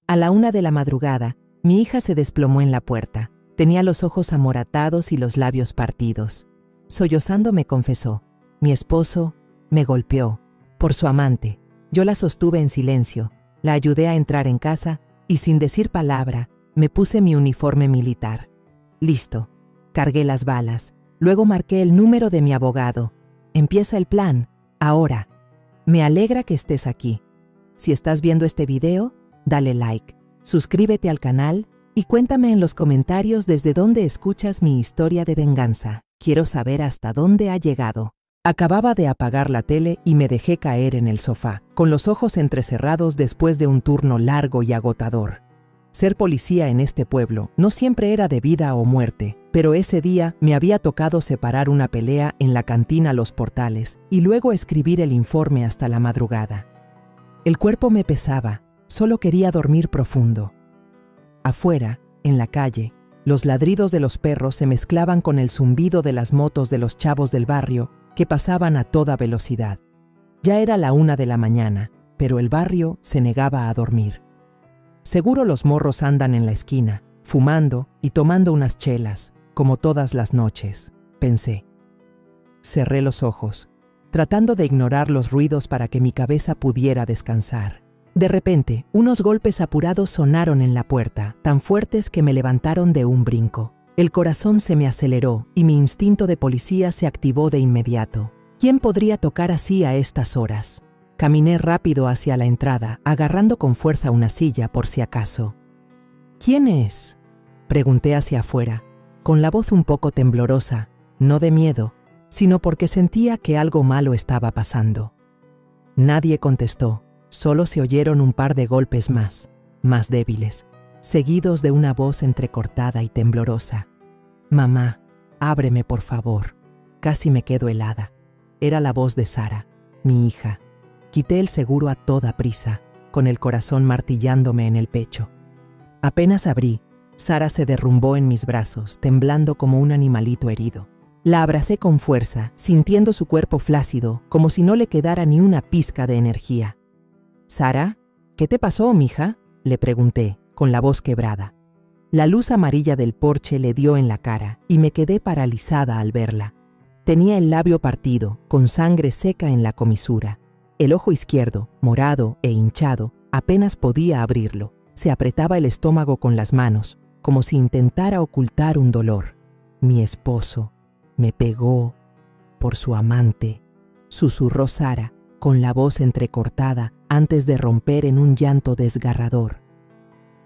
A la 1 de la madrugada, mi hija se desplomó en la puerta. Tenía los ojos amoratados y los labios partidos. Sollozando me confesó: mi esposo me golpeó por su amante. Yo la sostuve en silencio, la ayudé a entrar en casa y sin decir palabra, me puse mi uniforme militar. Listo, cargué las balas, luego marqué el número de mi abogado. Empieza el plan, ahora. Me alegra que estés aquí. Si estás viendo este video, dale like, suscríbete al canal y cuéntame en los comentarios desde dónde escuchas mi historia de venganza. Quiero saber hasta dónde ha llegado. Acababa de apagar la tele y me dejé caer en el sofá, con los ojos entrecerrados después de un turno largo y agotador. Ser policía en este pueblo no siempre era de vida o muerte, pero ese día me había tocado separar una pelea en la cantina Los Portales y luego escribir el informe hasta la madrugada. El cuerpo me pesaba, solo quería dormir profundo. Afuera, en la calle, los ladridos de los perros se mezclaban con el zumbido de las motos de los chavos del barrio que pasaban a toda velocidad. Ya era la 1 de la mañana, pero el barrio se negaba a dormir. Seguro los morros andan en la esquina, fumando y tomando unas chelas, como todas las noches, pensé. Cerré los ojos, tratando de ignorar los ruidos para que mi cabeza pudiera descansar. De repente, unos golpes apurados sonaron en la puerta, tan fuertes que me levantaron de un brinco. El corazón se me aceleró y mi instinto de policía se activó de inmediato. ¿Quién podría tocar así a estas horas? Caminé rápido hacia la entrada, agarrando con fuerza una silla por si acaso. ¿Quién es?, pregunté hacia afuera, con la voz un poco temblorosa, no de miedo, sino porque sentía que algo malo estaba pasando. Nadie contestó, solo se oyeron un par de golpes más débiles, seguidos de una voz entrecortada y temblorosa. «Mamá, ábreme por favor». Casi me quedo helada. Era la voz de Sara, mi hija. Quité el seguro a toda prisa, con el corazón martillándome en el pecho. Apenas abrí, Sara se derrumbó en mis brazos, temblando como un animalito herido. La abracé con fuerza, sintiendo su cuerpo flácido, como si no le quedara ni una pizca de energía. «Sara, ¿qué te pasó, mija?», le pregunté, con la voz quebrada. La luz amarilla del porche le dio en la cara y me quedé paralizada al verla. Tenía el labio partido, con sangre seca en la comisura. El ojo izquierdo, morado e hinchado, apenas podía abrirlo. Se apretaba el estómago con las manos, como si intentara ocultar un dolor. «Mi esposo me pegó por su amante», susurró Sara, con la voz entrecortada antes de romper en un llanto desgarrador.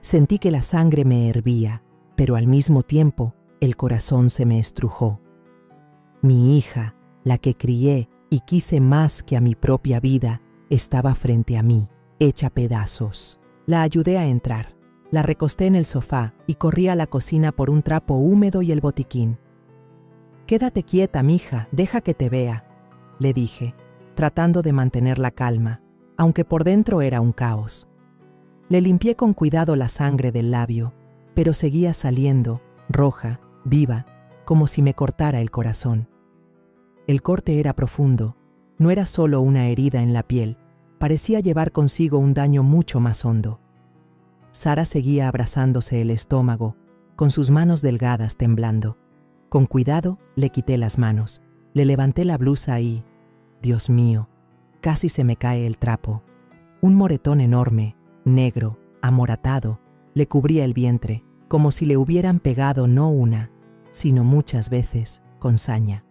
Sentí que la sangre me hervía, pero al mismo tiempo el corazón se me estrujó. Mi hija, la que crié y quise más que a mi propia vida, estaba frente a mí, hecha pedazos. La ayudé a entrar, la recosté en el sofá y corrí a la cocina por un trapo húmedo y el botiquín. «Quédate quieta, mija, deja que te vea», le dije, tratando de mantener la calma, aunque por dentro era un caos. Le limpié con cuidado la sangre del labio, pero seguía saliendo, roja, viva, como si me cortara el corazón. El corte era profundo, no era solo una herida en la piel, parecía llevar consigo un daño mucho más hondo. Sara seguía abrazándose el estómago, con sus manos delgadas temblando. Con cuidado le quité las manos, le levanté la blusa y, Dios mío, casi se me cae el trapo. Un moretón enorme, negro, amoratado, le cubría el vientre, como si le hubieran pegado no una, sino muchas veces, con saña.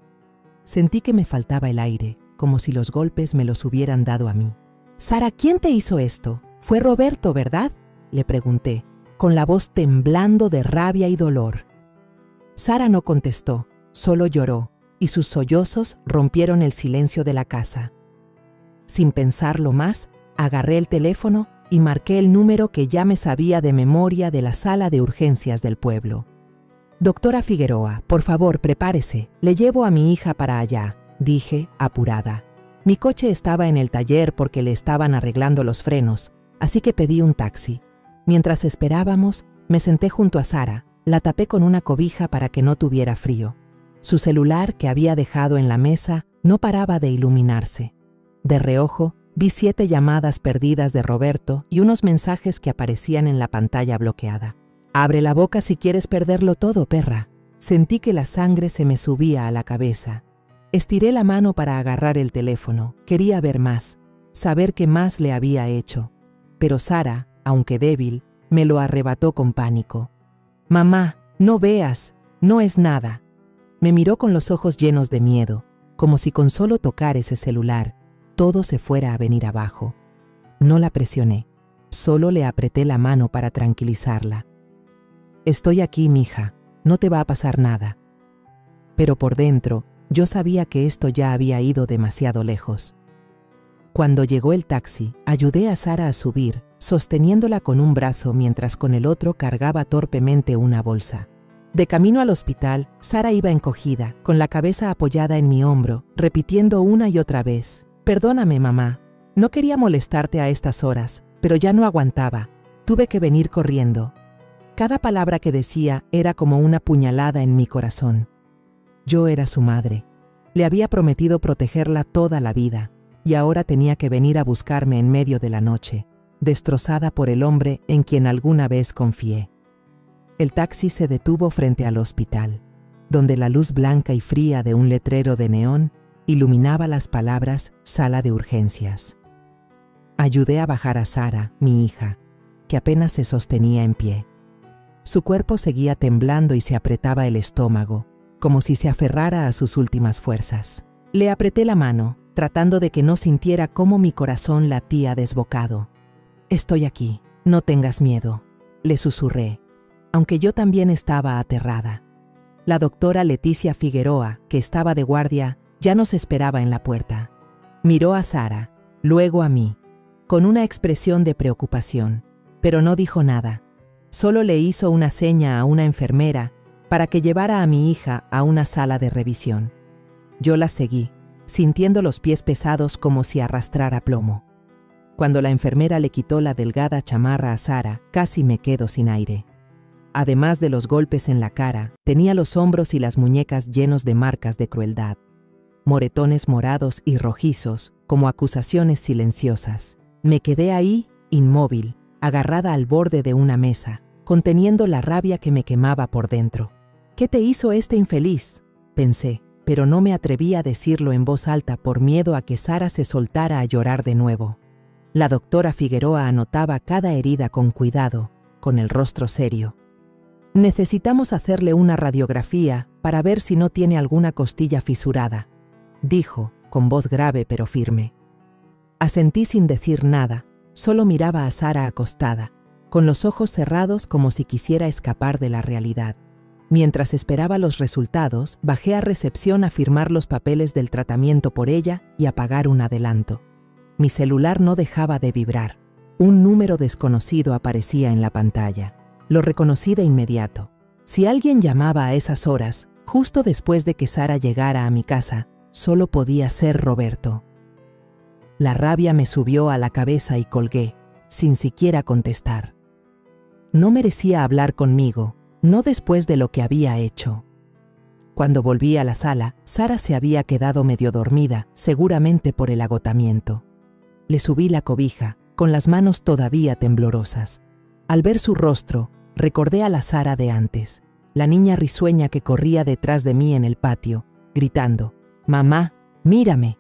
Sentí que me faltaba el aire, como si los golpes me los hubieran dado a mí. «Sara, ¿quién te hizo esto? Fue Roberto, ¿verdad?», le pregunté, con la voz temblando de rabia y dolor. Sara no contestó, solo lloró, y sus sollozos rompieron el silencio de la casa. Sin pensarlo más, agarré el teléfono y marqué el número que ya me sabía de memoria de la sala de urgencias del pueblo. «Doctora Figueroa, por favor, prepárese, le llevo a mi hija para allá», dije, apurada. Mi coche estaba en el taller porque le estaban arreglando los frenos, así que pedí un taxi. Mientras esperábamos, me senté junto a Sara, la tapé con una cobija para que no tuviera frío. Su celular, que había dejado en la mesa, no paraba de iluminarse. De reojo, Vi 7 llamadas perdidas de Roberto y unos mensajes que aparecían en la pantalla bloqueada. «Abre la boca si quieres perderlo todo, perra». Sentí que la sangre se me subía a la cabeza. Estiré la mano para agarrar el teléfono. Quería ver más, saber qué más le había hecho. Pero Sara, aunque débil, me lo arrebató con pánico. «Mamá, no veas, no es nada». Me miró con los ojos llenos de miedo, como si con solo tocar ese celular, todo se fuera a venir abajo. No la presioné, solo le apreté la mano para tranquilizarla. «Estoy aquí, mija, no te va a pasar nada». Pero por dentro, yo sabía que esto ya había ido demasiado lejos. Cuando llegó el taxi, ayudé a Sara a subir, sosteniéndola con un brazo mientras con el otro cargaba torpemente una bolsa. De camino al hospital, Sara iba encogida, con la cabeza apoyada en mi hombro, repitiendo una y otra vez: «Perdóname, mamá. No quería molestarte a estas horas, pero ya no aguantaba. Tuve que venir corriendo». Cada palabra que decía era como una puñalada en mi corazón. Yo era su madre. Le había prometido protegerla toda la vida, y ahora tenía que venir a buscarme en medio de la noche, destrozada por el hombre en quien alguna vez confié. El taxi se detuvo frente al hospital, donde la luz blanca y fría de un letrero de neón iluminaba las palabras «Sala de urgencias». Ayudé a bajar a Sara, mi hija, que apenas se sostenía en pie. Su cuerpo seguía temblando y se apretaba el estómago, como si se aferrara a sus últimas fuerzas. Le apreté la mano, tratando de que no sintiera cómo mi corazón latía desbocado. «Estoy aquí, no tengas miedo», le susurré, aunque yo también estaba aterrada. La doctora Leticia Figueroa, que estaba de guardia, ya nos esperaba en la puerta. Miró a Sara, luego a mí, con una expresión de preocupación, pero no dijo nada. Solo le hizo una seña a una enfermera para que llevara a mi hija a una sala de revisión. Yo la seguí, sintiendo los pies pesados como si arrastrara plomo. Cuando la enfermera le quitó la delgada chamarra a Sara, casi me quedo sin aire. Además de los golpes en la cara, tenía los hombros y las muñecas llenos de marcas de crueldad. Moretones morados y rojizos, como acusaciones silenciosas. Me quedé ahí, inmóvil, agarrada al borde de una mesa, conteniendo la rabia que me quemaba por dentro. «¿Qué te hizo este infeliz?», pensé, pero no me atreví a decirlo en voz alta por miedo a que Sara se soltara a llorar de nuevo. La doctora Figueroa anotaba cada herida con cuidado, con el rostro serio. «Necesitamos hacerle una radiografía para ver si no tiene alguna costilla fisurada», dijo, con voz grave pero firme. Asentí sin decir nada, solo miraba a Sara acostada, con los ojos cerrados como si quisiera escapar de la realidad. Mientras esperaba los resultados, bajé a recepción a firmar los papeles del tratamiento por ella y a pagar un adelanto. Mi celular no dejaba de vibrar. Un número desconocido aparecía en la pantalla. Lo reconocí de inmediato. Si alguien llamaba a esas horas, justo después de que Sara llegara a mi casa, solo podía ser Roberto. La rabia me subió a la cabeza y colgué, sin siquiera contestar. No merecía hablar conmigo, no después de lo que había hecho. Cuando volví a la sala, Sara se había quedado medio dormida, seguramente por el agotamiento. Le subí la cobija, con las manos todavía temblorosas. Al ver su rostro, recordé a la Sara de antes, la niña risueña que corría detrás de mí en el patio, gritando: «Mamá, mírame».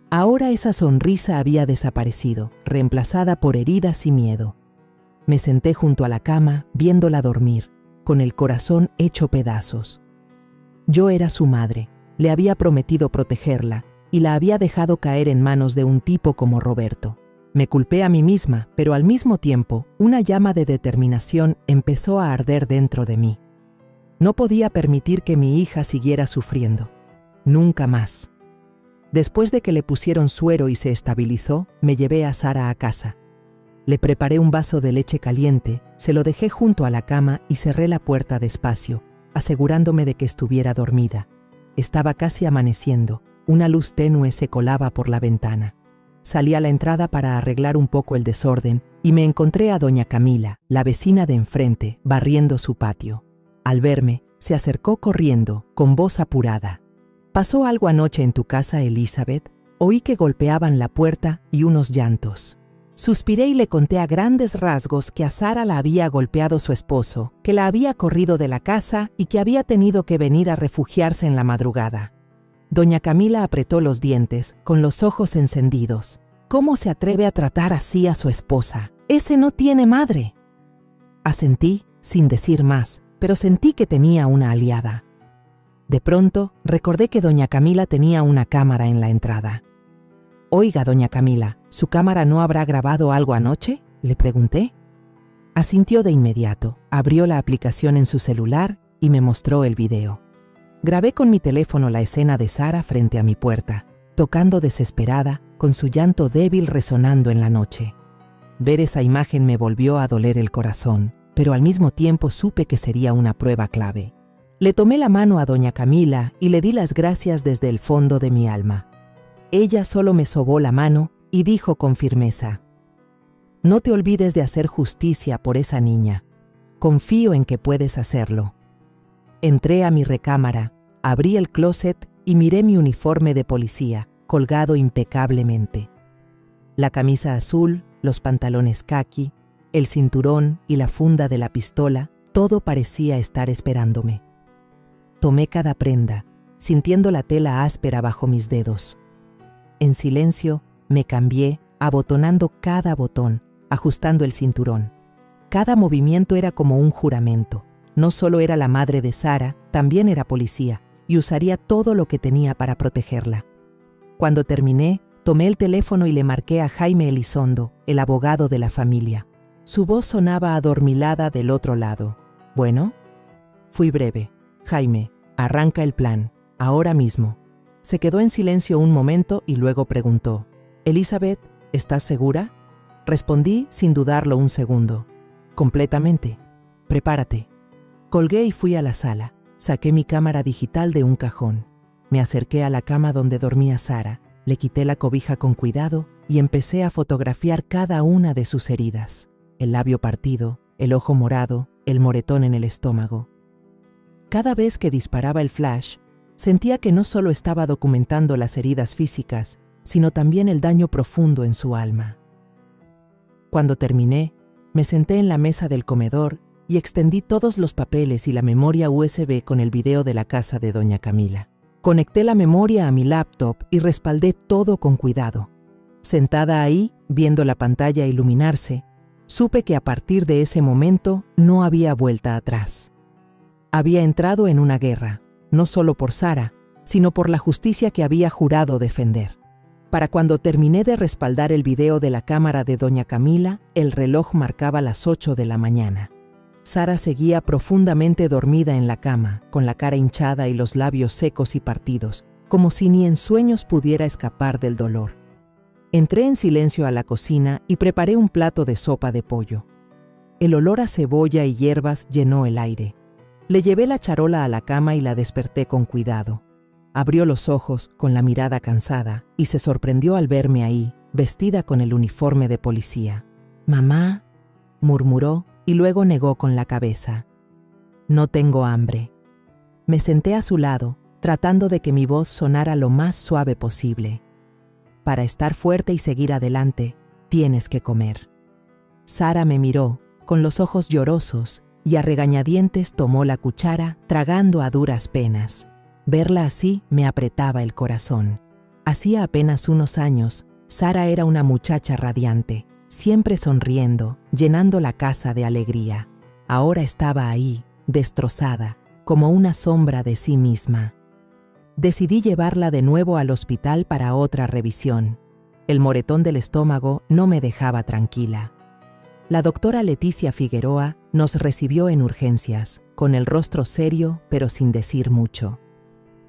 Ahora esa sonrisa había desaparecido, reemplazada por heridas y miedo. Me senté junto a la cama, viéndola dormir, con el corazón hecho pedazos. Yo era su madre, le había prometido protegerla y la había dejado caer en manos de un tipo como Roberto. Me culpé a mí misma, pero al mismo tiempo, una llama de determinación empezó a arder dentro de mí. No podía permitir que mi hija siguiera sufriendo. Nunca más. Después de que le pusieron suero y se estabilizó, me llevé a Sara a casa. Le preparé un vaso de leche caliente, se lo dejé junto a la cama y cerré la puerta despacio, asegurándome de que estuviera dormida. Estaba casi amaneciendo, una luz tenue se colaba por la ventana. Salí a la entrada para arreglar un poco el desorden y me encontré a doña Camila, la vecina de enfrente, barriendo su patio. Al verme, se acercó corriendo, con voz apurada. «¿Pasó algo anoche en tu casa, Elizabeth?», Oí que golpeaban la puerta y unos llantos. Suspiré y le conté a grandes rasgos que a Sara la había golpeado su esposo, que la había corrido de la casa y que había tenido que venir a refugiarse en la madrugada. Doña Camila apretó los dientes, con los ojos encendidos. ¿Cómo se atreve a tratar así a su esposa? ¡Ese no tiene madre! Asentí, sin decir más, pero sentí que tenía una aliada. De pronto, recordé que doña Camila tenía una cámara en la entrada. «Oiga, doña Camila, ¿su cámara no habrá grabado algo anoche?», le pregunté. Asintió de inmediato, abrió la aplicación en su celular y me mostró el video. Grabé con mi teléfono la escena de Sara frente a mi puerta, tocando desesperada, con su llanto débil resonando en la noche. Ver esa imagen me volvió a doler el corazón, pero al mismo tiempo supe que sería una prueba clave. Le tomé la mano a doña Camila y le di las gracias desde el fondo de mi alma. Ella solo me sobó la mano y dijo con firmeza: «No te olvides de hacer justicia por esa niña. Confío en que puedes hacerlo». Entré a mi recámara, abrí el closet y miré mi uniforme de policía, colgado impecablemente. La camisa azul, los pantalones caqui, el cinturón y la funda de la pistola, todo parecía estar esperándome. Tomé cada prenda, sintiendo la tela áspera bajo mis dedos. En silencio, me cambié, abotonando cada botón, ajustando el cinturón. Cada movimiento era como un juramento. No solo era la madre de Sara, también era policía, y usaría todo lo que tenía para protegerla. Cuando terminé, tomé el teléfono y le marqué a Jaime Elizondo, el abogado de la familia. Su voz sonaba adormilada del otro lado. «¿Bueno?» Fui breve. «Jaime, arranca el plan, ahora mismo». Se quedó en silencio un momento y luego preguntó: «Elizabeth, ¿estás segura?» Respondí sin dudarlo un segundo: «Completamente. Prepárate». Colgué y fui a la sala. Saqué mi cámara digital de un cajón. Me acerqué a la cama donde dormía Sara, le quité la cobija con cuidado y empecé a fotografiar cada una de sus heridas: el labio partido, el ojo morado, el moretón en el estómago. Cada vez que disparaba el flash, sentía que no solo estaba documentando las heridas físicas, sino también el daño profundo en su alma. Cuando terminé, me senté en la mesa del comedor y extendí todos los papeles y la memoria USB con el video de la casa de doña Camila. Conecté la memoria a mi laptop y respaldé todo con cuidado. Sentada ahí, viendo la pantalla iluminarse, supe que a partir de ese momento no había vuelta atrás. Había entrado en una guerra, no solo por Sara, sino por la justicia que había jurado defender. Para cuando terminé de respaldar el video de la cámara de doña Camila, el reloj marcaba las 8 de la mañana. Sara seguía profundamente dormida en la cama, con la cara hinchada y los labios secos y partidos, como si ni en sueños pudiera escapar del dolor. Entré en silencio a la cocina y preparé un plato de sopa de pollo. El olor a cebolla y hierbas llenó el aire. Le llevé la charola a la cama y la desperté con cuidado. Abrió los ojos con la mirada cansada y se sorprendió al verme ahí, vestida con el uniforme de policía. «Mamá», murmuró y luego negó con la cabeza. «No tengo hambre». Me senté a su lado, tratando de que mi voz sonara lo más suave posible. «Para estar fuerte y seguir adelante, tienes que comer». Sara me miró, con los ojos llorosos, y a regañadientes tomó la cuchara, tragando a duras penas. Verla así me apretaba el corazón. Hacía apenas unos años, Sara era una muchacha radiante, siempre sonriendo, llenando la casa de alegría. Ahora estaba ahí, destrozada, como una sombra de sí misma. Decidí llevarla de nuevo al hospital para otra revisión. El moretón del estómago no me dejaba tranquila. La doctora Leticia Figueroa nos recibió en urgencias, con el rostro serio pero sin decir mucho.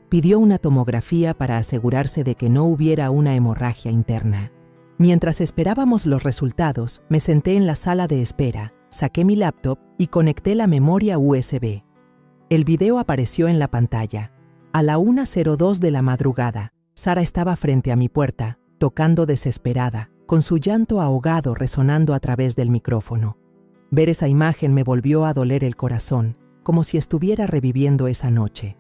Pidió una tomografía para asegurarse de que no hubiera una hemorragia interna. Mientras esperábamos los resultados, me senté en la sala de espera, saqué mi laptop y conecté la memoria USB. El video apareció en la pantalla. A la 1:02 de la madrugada, Sara estaba frente a mi puerta, tocando desesperada, con su llanto ahogado resonando a través del micrófono. Ver esa imagen me volvió a doler el corazón, como si estuviera reviviendo esa noche.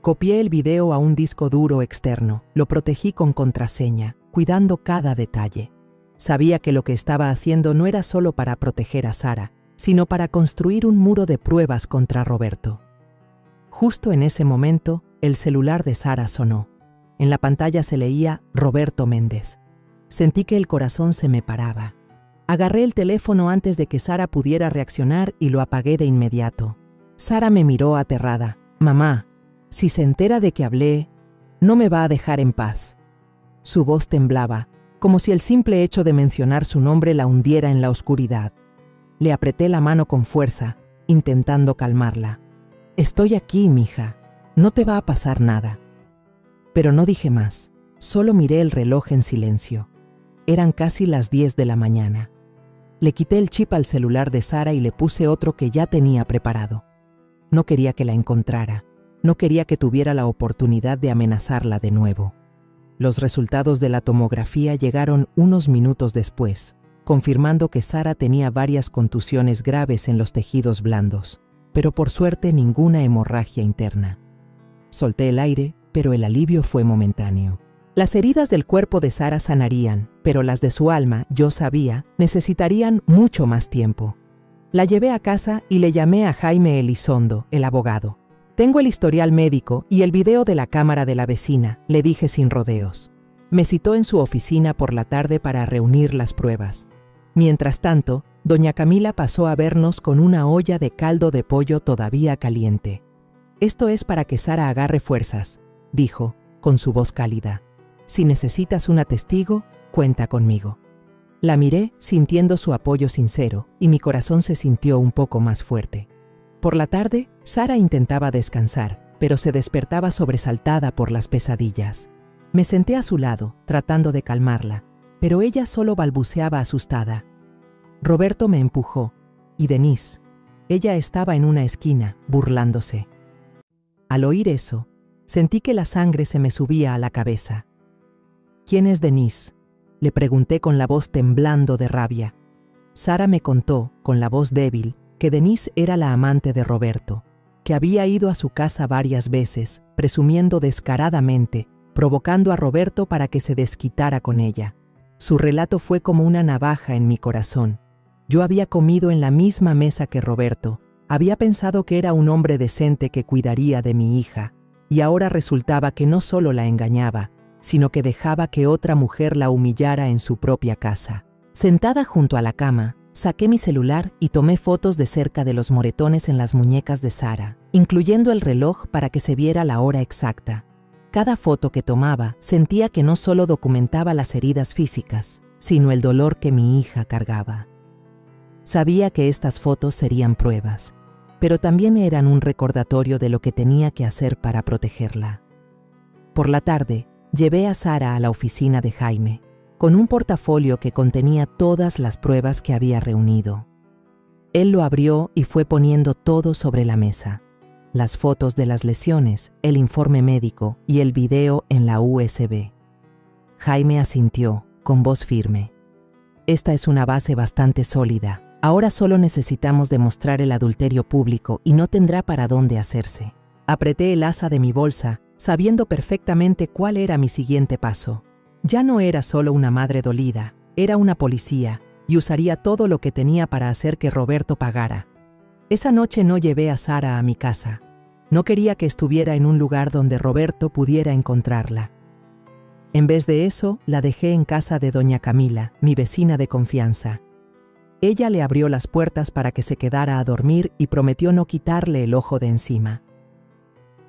Copié el video a un disco duro externo, lo protegí con contraseña, cuidando cada detalle. Sabía que lo que estaba haciendo no era solo para proteger a Sara, sino para construir un muro de pruebas contra Roberto. Justo en ese momento, el celular de Sara sonó. En la pantalla se leía Roberto Méndez. Sentí que el corazón se me paraba. Agarré el teléfono antes de que Sara pudiera reaccionar y lo apagué de inmediato. Sara me miró aterrada. «Mamá, si se entera de que hablé, no me va a dejar en paz». Su voz temblaba, como si el simple hecho de mencionar su nombre la hundiera en la oscuridad. Le apreté la mano con fuerza, intentando calmarla. «Estoy aquí, mija. No te va a pasar nada». Pero no dije más. Solo miré el reloj en silencio. Eran casi las 10 de la mañana. Le quité el chip al celular de Sara y le puse otro que ya tenía preparado. No quería que la encontrara. No quería que tuviera la oportunidad de amenazarla de nuevo. Los resultados de la tomografía llegaron unos minutos después, confirmando que Sara tenía varias contusiones graves en los tejidos blandos, pero por suerte ninguna hemorragia interna. Solté el aire, pero el alivio fue momentáneo. Las heridas del cuerpo de Sara sanarían, pero las de su alma, yo sabía, necesitarían mucho más tiempo. La llevé a casa y le llamé a Jaime Elizondo, el abogado. «Tengo el historial médico y el video de la cámara de la vecina», le dije sin rodeos. Me citó en su oficina por la tarde para reunir las pruebas. Mientras tanto, doña Camila pasó a vernos con una olla de caldo de pollo todavía caliente. «Esto es para que Sara agarre fuerzas», dijo, con su voz cálida. «Si necesitas una testigo, cuenta conmigo». La miré sintiendo su apoyo sincero y mi corazón se sintió un poco más fuerte. Por la tarde, Sara intentaba descansar, pero se despertaba sobresaltada por las pesadillas. Me senté a su lado, tratando de calmarla, pero ella solo balbuceaba asustada. Roberto me empujó, y Denise. Ella estaba en una esquina, burlándose. Al oír eso, sentí que la sangre se me subía a la cabeza. «¿Quién es Denise?», le pregunté con la voz temblando de rabia. Sara me contó, con la voz débil, que Denise era la amante de Roberto, que había ido a su casa varias veces, presumiendo descaradamente, provocando a Roberto para que se desquitara con ella. Su relato fue como una navaja en mi corazón. Yo había comido en la misma mesa que Roberto, había pensado que era un hombre decente que cuidaría de mi hija, y ahora resultaba que no solo la engañaba, sino que dejaba que otra mujer la humillara en su propia casa. Sentada junto a la cama, saqué mi celular y tomé fotos de cerca de los moretones en las muñecas de Sara, incluyendo el reloj para que se viera la hora exacta. Cada foto que tomaba sentía que no solo documentaba las heridas físicas, sino el dolor que mi hija cargaba. Sabía que estas fotos serían pruebas, pero también eran un recordatorio de lo que tenía que hacer para protegerla. Por la tarde, llevé a Sara a la oficina de Jaime, con un portafolio que contenía todas las pruebas que había reunido. Él lo abrió y fue poniendo todo sobre la mesa: las fotos de las lesiones, el informe médico y el video en la USB. Jaime asintió, con voz firme. «Esta es una base bastante sólida. Ahora solo necesitamos demostrar el adulterio público y no tendrá para dónde hacerse». Apreté el asa de mi bolsa, sabiendo perfectamente cuál era mi siguiente paso. Ya no era solo una madre dolida, era una policía, y usaría todo lo que tenía para hacer que Roberto pagara. Esa noche no llevé a Sara a mi casa. No quería que estuviera en un lugar donde Roberto pudiera encontrarla. En vez de eso, la dejé en casa de doña Camila, mi vecina de confianza. Ella le abrió las puertas para que se quedara a dormir y prometió no quitarle el ojo de encima.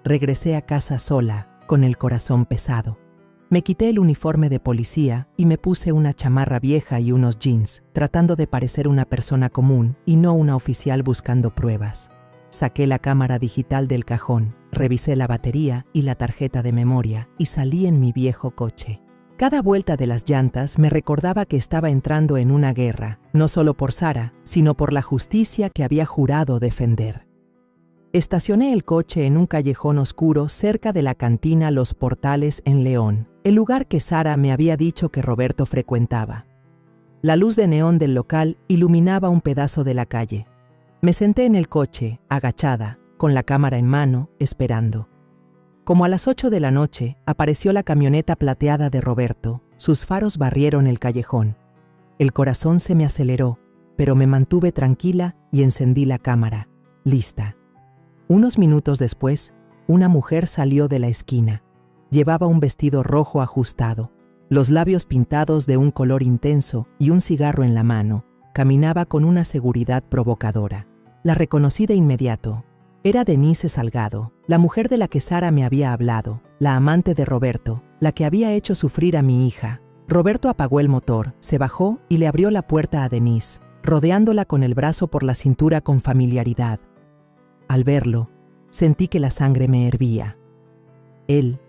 Regresé a casa sola, con el corazón pesado. Me quité el uniforme de policía y me puse una chamarra vieja y unos jeans, tratando de parecer una persona común y no una oficial buscando pruebas. Saqué la cámara digital del cajón, revisé la batería y la tarjeta de memoria y salí en mi viejo coche. Cada vuelta de las llantas me recordaba que estaba entrando en una guerra, no solo por Sara, sino por la justicia que había jurado defender. Estacioné el coche en un callejón oscuro cerca de la cantina Los Portales en León, el lugar que Sara me había dicho que Roberto frecuentaba. La luz de neón del local iluminaba un pedazo de la calle. Me senté en el coche, agachada, con la cámara en mano, esperando. Como a las 8 de la noche, apareció la camioneta plateada de Roberto. Sus faros barrieron el callejón. El corazón se me aceleró, pero me mantuve tranquila y encendí la cámara, lista. Unos minutos después, una mujer salió de la esquina. Llevaba un vestido rojo ajustado, los labios pintados de un color intenso y un cigarro en la mano. Caminaba con una seguridad provocadora. La reconocí de inmediato. Era Denise Salgado, la mujer de la que Sara me había hablado, la amante de Roberto, la que había hecho sufrir a mi hija. Roberto apagó el motor, se bajó y le abrió la puerta a Denise, rodeándola con el brazo por la cintura con familiaridad. Al verlo, sentí que la sangre me hervía. Él,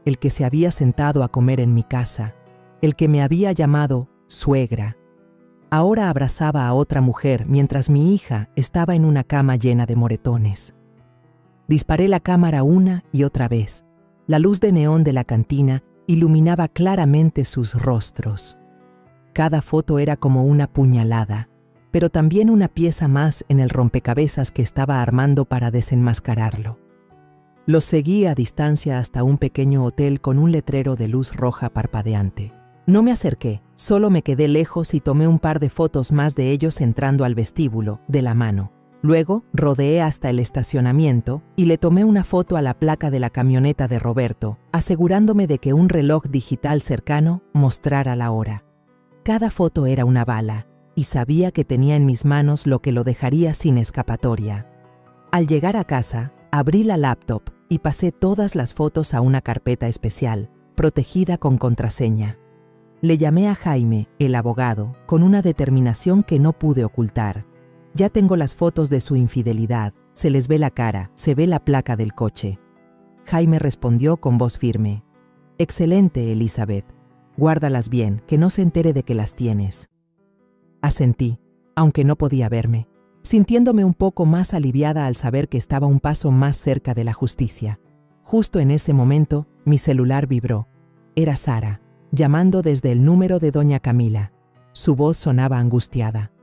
el que se había sentado a comer en mi casa, el que me había llamado suegra, ahora abrazaba a otra mujer mientras mi hija estaba en una cama llena de moretones. Disparé la cámara una y otra vez. La luz de neón de la cantina iluminaba claramente sus rostros. Cada foto era como una puñalada, pero también una pieza más en el rompecabezas que estaba armando para desenmascararlo. Los seguí a distancia hasta un pequeño hotel con un letrero de luz roja parpadeante. No me acerqué, solo me quedé lejos y tomé un par de fotos más de ellos entrando al vestíbulo, de la mano. Luego, rodeé hasta el estacionamiento y le tomé una foto a la placa de la camioneta de Roberto, asegurándome de que un reloj digital cercano mostrara la hora. Cada foto era una bala, y sabía que tenía en mis manos lo que lo dejaría sin escapatoria. Al llegar a casa, abrí la laptop y pasé todas las fotos a una carpeta especial, protegida con contraseña. Le llamé a Jaime, el abogado, con una determinación que no pude ocultar. Ya tengo las fotos de su infidelidad, se les ve la cara, se ve la placa del coche. Jaime respondió con voz firme. Excelente, Elizabeth. Guárdalas bien, que no se entere de que las tienes. Asentí, aunque no podía verme, sintiéndome un poco más aliviada al saber que estaba un paso más cerca de la justicia. Justo en ese momento, mi celular vibró. Era Sara, llamando desde el número de doña Camila. Su voz sonaba angustiada.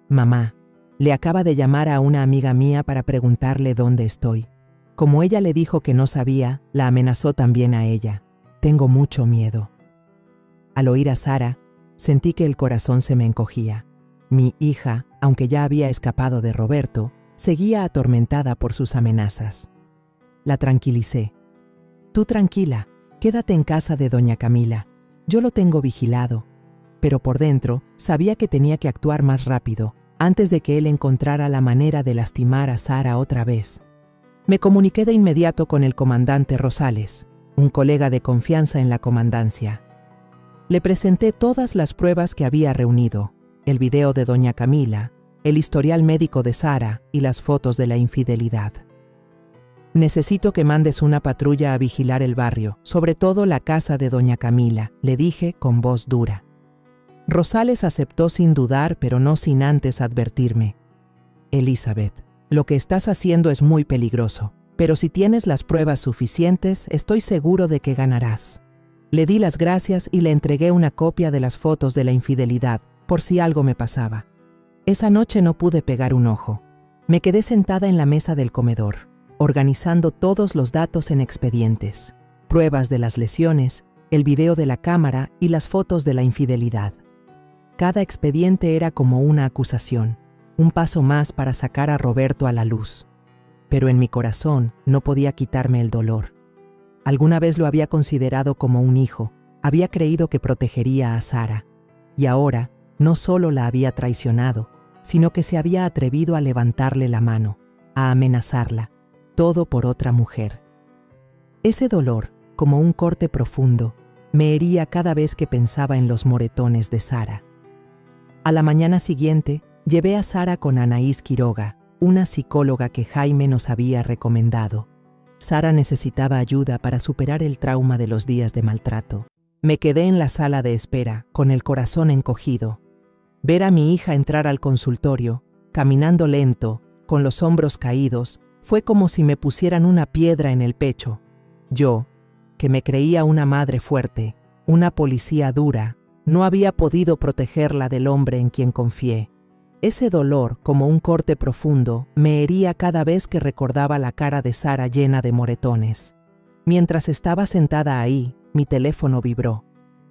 Mamá, le acaba de llamar a una amiga mía para preguntarle dónde estoy. Como ella le dijo que no sabía, la amenazó también a ella. Tengo mucho miedo. Al oír a Sara, sentí que el corazón se me encogía. Mi hija, aunque ya había escapado de Roberto, seguía atormentada por sus amenazas. La tranquilicé. Tú tranquila, quédate en casa de doña Camila. Yo lo tengo vigilado. Pero por dentro sabía que tenía que actuar más rápido, antes de que él encontrara la manera de lastimar a Sara otra vez. Me comuniqué de inmediato con el comandante Rosales, un colega de confianza en la comandancia. Le presenté todas las pruebas que había reunido, el video de doña Camila, el historial médico de Sara y las fotos de la infidelidad. Necesito que mandes una patrulla a vigilar el barrio, sobre todo la casa de doña Camila, le dije con voz dura. Rosales aceptó sin dudar, pero no sin antes advertirme. Elizabeth, lo que estás haciendo es muy peligroso, pero si tienes las pruebas suficientes, estoy seguro de que ganarás. Le di las gracias y le entregué una copia de las fotos de la infidelidad, por si algo me pasaba. Esa noche no pude pegar un ojo. Me quedé sentada en la mesa del comedor, organizando todos los datos en expedientes, pruebas de las lesiones, el video de la cámara y las fotos de la infidelidad. Cada expediente era como una acusación, un paso más para sacar a Roberto a la luz. Pero en mi corazón no podía quitarme el dolor. Alguna vez lo había considerado como un hijo, había creído que protegería a Sara, y ahora no solo la había traicionado, sino que se había atrevido a levantarle la mano, a amenazarla, todo por otra mujer. Ese dolor, como un corte profundo, me hería cada vez que pensaba en los moretones de Sara. A la mañana siguiente, llevé a Sara con Anaís Quiroga, una psicóloga que Jaime nos había recomendado. Sara necesitaba ayuda para superar el trauma de los días de maltrato. Me quedé en la sala de espera, con el corazón encogido. Ver a mi hija entrar al consultorio, caminando lento, con los hombros caídos, fue como si me pusieran una piedra en el pecho. Yo, que me creía una madre fuerte, una policía dura, no había podido protegerla del hombre en quien confié. Ese dolor, como un corte profundo, me hería cada vez que recordaba la cara de Sara llena de moretones. Mientras estaba sentada ahí, mi teléfono vibró.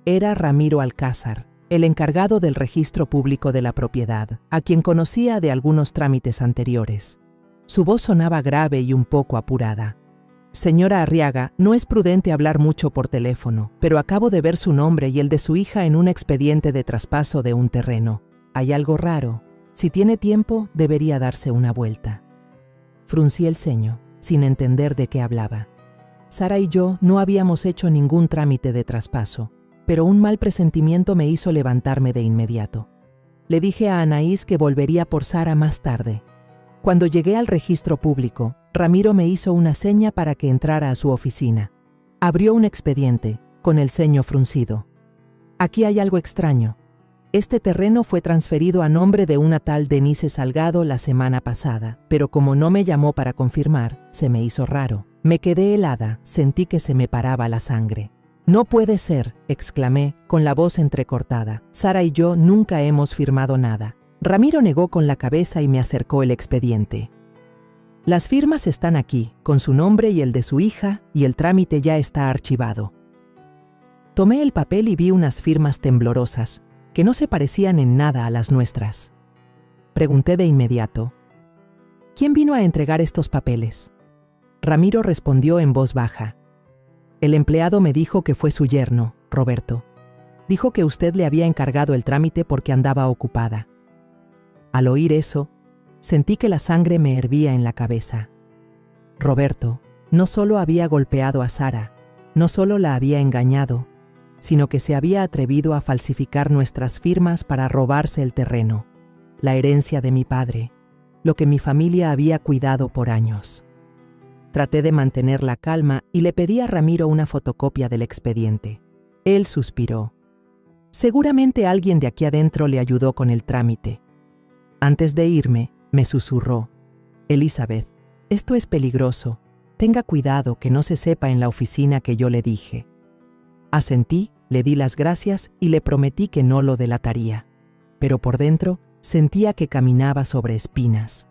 Era Ramiro Alcázar, el encargado del registro público de la propiedad, a quien conocía de algunos trámites anteriores. Su voz sonaba grave y un poco apurada. Señora Arriaga, no es prudente hablar mucho por teléfono, pero acabo de ver su nombre y el de su hija en un expediente de traspaso de un terreno. Hay algo raro. Si tiene tiempo, debería darse una vuelta. Fruncí el ceño, sin entender de qué hablaba. Sara y yo no habíamos hecho ningún trámite de traspaso, pero un mal presentimiento me hizo levantarme de inmediato. Le dije a Anaís que volvería por Sara más tarde. Cuando llegué al registro público, Ramiro me hizo una seña para que entrara a su oficina. Abrió un expediente, con el ceño fruncido. Aquí hay algo extraño. Este terreno fue transferido a nombre de una tal Denise Salgado la semana pasada, pero como no me llamó para confirmar, se me hizo raro. Me quedé helada, sentí que se me paraba la sangre. «No puede ser», exclamé, con la voz entrecortada. «Sara y yo nunca hemos firmado nada». Ramiro negó con la cabeza y me acercó el expediente. «Las firmas están aquí, con su nombre y el de su hija, y el trámite ya está archivado». Tomé el papel y vi unas firmas temblorosas, que no se parecían en nada a las nuestras. Pregunté de inmediato: «¿Quién vino a entregar estos papeles?». Ramiro respondió en voz baja: «El empleado me dijo que fue su yerno, Roberto. Dijo que usted le había encargado el trámite porque andaba ocupada». Al oír eso, sentí que la sangre me hervía en la cabeza. Roberto no solo había golpeado a Sara, no solo la había engañado, sino que se había atrevido a falsificar nuestras firmas para robarse el terreno, la herencia de mi padre, lo que mi familia había cuidado por años. Traté de mantener la calma y le pedí a Ramiro una fotocopia del expediente. Él suspiró. Seguramente alguien de aquí adentro le ayudó con el trámite. Antes de irme, me susurró: «Elizabeth, esto es peligroso. Tenga cuidado que no se sepa en la oficina que yo le dije». Asentí, le di las gracias y le prometí que no lo delataría. Pero por dentro sentía que caminaba sobre espinas.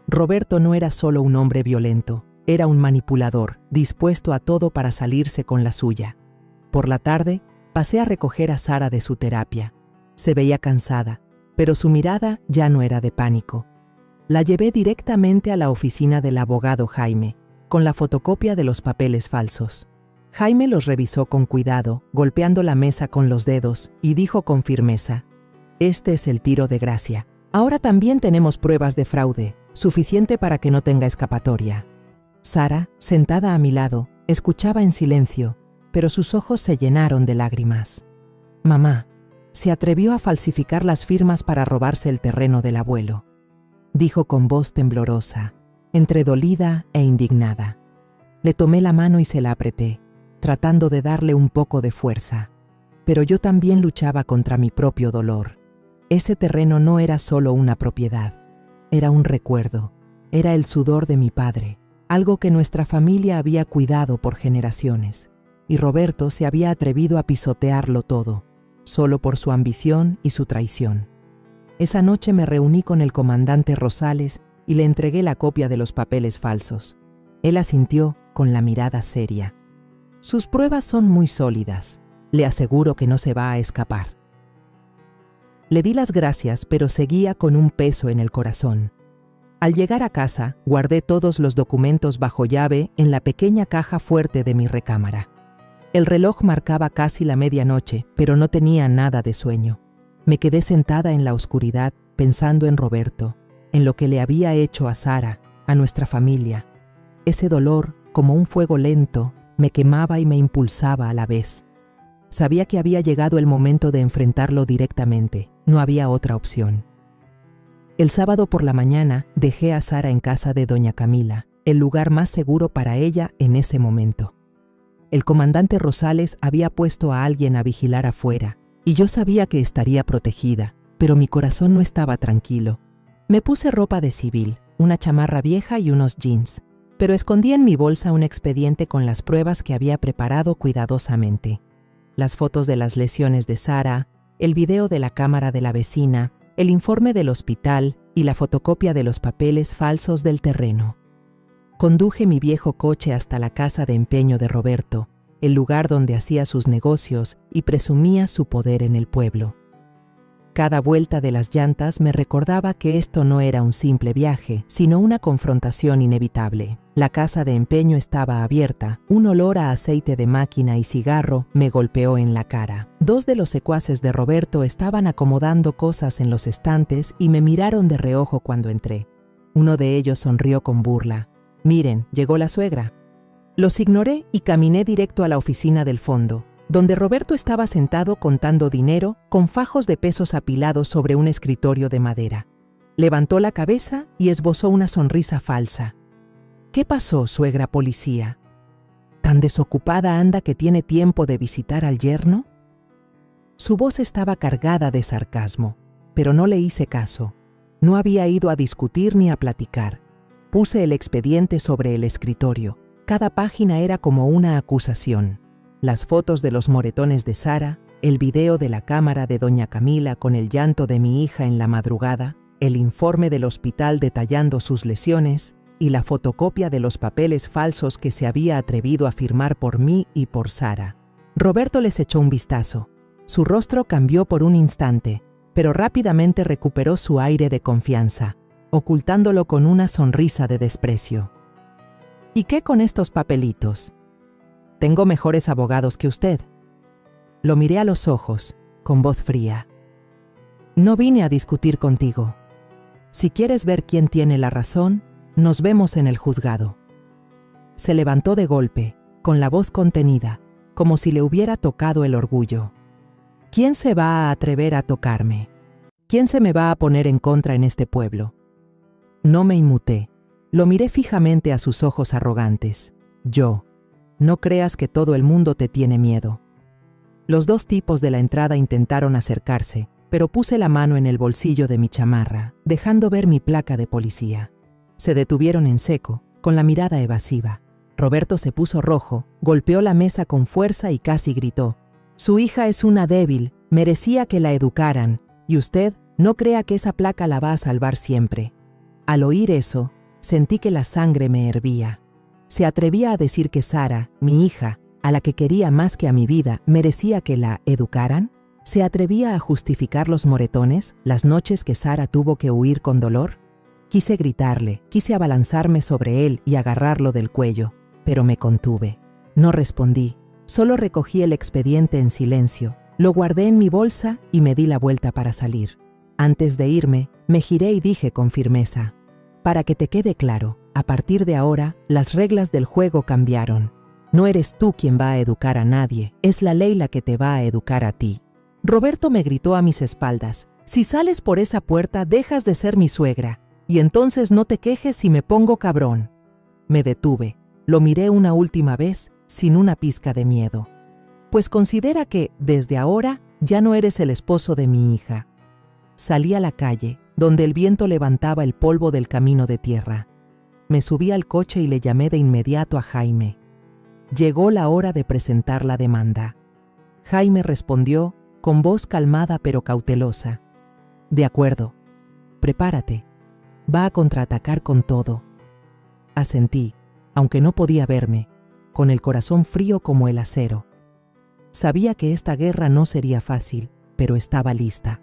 Roberto no era solo un hombre violento, era un manipulador, dispuesto a todo para salirse con la suya. Por la tarde, pasé a recoger a Sara de su terapia. Se veía cansada, pero su mirada ya no era de pánico. La llevé directamente a la oficina del abogado Jaime, con la fotocopia de los papeles falsos. Jaime los revisó con cuidado, golpeando la mesa con los dedos, y dijo con firmeza: «Este es el tiro de gracia. Ahora también tenemos pruebas de fraude, suficiente para que no tenga escapatoria». Sara, sentada a mi lado, escuchaba en silencio, pero sus ojos se llenaron de lágrimas. «Mamá, se atrevió a falsificar las firmas para robarse el terreno del abuelo», dijo con voz temblorosa, entre dolida e indignada. Le tomé la mano y se la apreté, tratando de darle un poco de fuerza. Pero yo también luchaba contra mi propio dolor. Ese terreno no era solo una propiedad, era un recuerdo, era el sudor de mi padre, algo que nuestra familia había cuidado por generaciones, y Roberto se había atrevido a pisotearlo todo, solo por su ambición y su traición. Esa noche me reuní con el comandante Rosales y le entregué la copia de los papeles falsos. Él asintió con la mirada seria. «Sus pruebas son muy sólidas. Le aseguro que no se va a escapar». Le di las gracias, pero seguía con un peso en el corazón. Al llegar a casa, guardé todos los documentos bajo llave en la pequeña caja fuerte de mi recámara. El reloj marcaba casi la medianoche, pero no tenía nada de sueño. Me quedé sentada en la oscuridad, pensando en Roberto, en lo que le había hecho a Sara, a nuestra familia. Ese dolor, como un fuego lento, me quemaba y me impulsaba a la vez. Sabía que había llegado el momento de enfrentarlo directamente, no había otra opción. El sábado por la mañana dejé a Sara en casa de doña Camila, el lugar más seguro para ella en ese momento. El comandante Rosales había puesto a alguien a vigilar afuera, y yo sabía que estaría protegida, pero mi corazón no estaba tranquilo. Me puse ropa de civil, una chamarra vieja y unos jeans, pero escondí en mi bolsa un expediente con las pruebas que había preparado cuidadosamente. Las fotos de las lesiones de Sara, el video de la cámara de la vecina, el informe del hospital y la fotocopia de los papeles falsos del terreno. Conduje mi viejo coche hasta la casa de empeño de Roberto, el lugar donde hacía sus negocios y presumía su poder en el pueblo. Cada vuelta de las llantas me recordaba que esto no era un simple viaje, sino una confrontación inevitable. La casa de empeño estaba abierta, un olor a aceite de máquina y cigarro me golpeó en la cara. Dos de los secuaces de Roberto estaban acomodando cosas en los estantes y me miraron de reojo cuando entré. Uno de ellos sonrió con burla. «Miren, llegó la suegra». Los ignoré y caminé directo a la oficina del fondo, donde Roberto estaba sentado contando dinero con fajos de pesos apilados sobre un escritorio de madera. Levantó la cabeza y esbozó una sonrisa falsa. «¿Qué pasó, suegra policía? ¿Tan desocupada anda que tiene tiempo de visitar al yerno?». Su voz estaba cargada de sarcasmo, pero no le hice caso. No había ido a discutir ni a platicar. Puse el expediente sobre el escritorio. Cada página era como una acusación. Las fotos de los moretones de Sara, el video de la cámara de doña Camila con el llanto de mi hija en la madrugada, el informe del hospital detallando sus lesiones y la fotocopia de los papeles falsos que se había atrevido a firmar por mí y por Sara. Roberto les echó un vistazo. Su rostro cambió por un instante, pero rápidamente recuperó su aire de confianza, ocultándolo con una sonrisa de desprecio. «¿Y qué con estos papelitos? Tengo mejores abogados que usted». Lo miré a los ojos, con voz fría. «No vine a discutir contigo. Si quieres ver quién tiene la razón, nos vemos en el juzgado». Se levantó de golpe, con la voz contenida, como si le hubiera tocado el orgullo. «¿Quién se va a atrever a tocarme? ¿Quién se me va a poner en contra en este pueblo?». No me inmuté. Lo miré fijamente a sus ojos arrogantes. «Yo. No creas que todo el mundo te tiene miedo». Los dos tipos de la entrada intentaron acercarse, pero puse la mano en el bolsillo de mi chamarra, dejando ver mi placa de policía. Se detuvieron en seco, con la mirada evasiva. Roberto se puso rojo, golpeó la mesa con fuerza y casi gritó: «Su hija es una débil, merecía que la educaran, y usted no crea que esa placa la va a salvar siempre». Al oír eso, sentí que la sangre me hervía. ¿Se atrevía a decir que Sara, mi hija, a la que quería más que a mi vida, merecía que la educaran? ¿Se atrevía a justificar los moretones, las noches que Sara tuvo que huir con dolor? Quise gritarle, quise abalanzarme sobre él y agarrarlo del cuello, pero me contuve. No respondí, solo recogí el expediente en silencio, lo guardé en mi bolsa y me di la vuelta para salir. Antes de irme, me giré y dije con firmeza: «Para que te quede claro, a partir de ahora, las reglas del juego cambiaron. No eres tú quien va a educar a nadie, es la ley la que te va a educar a ti». Roberto me gritó a mis espaldas: «Si sales por esa puerta, dejas de ser mi suegra, y entonces no te quejes si me pongo cabrón». Me detuve, lo miré una última vez, sin una pizca de miedo. «Pues considera que, desde ahora, ya no eres el esposo de mi hija». Salí a la calle, donde el viento levantaba el polvo del camino de tierra. Me subí al coche y le llamé de inmediato a Jaime. Llegó la hora de presentar la demanda. Jaime respondió, con voz calmada pero cautelosa: «De acuerdo, prepárate, va a contraatacar con todo». Asentí, aunque no podía verme, con el corazón frío como el acero. Sabía que esta guerra no sería fácil, pero estaba lista.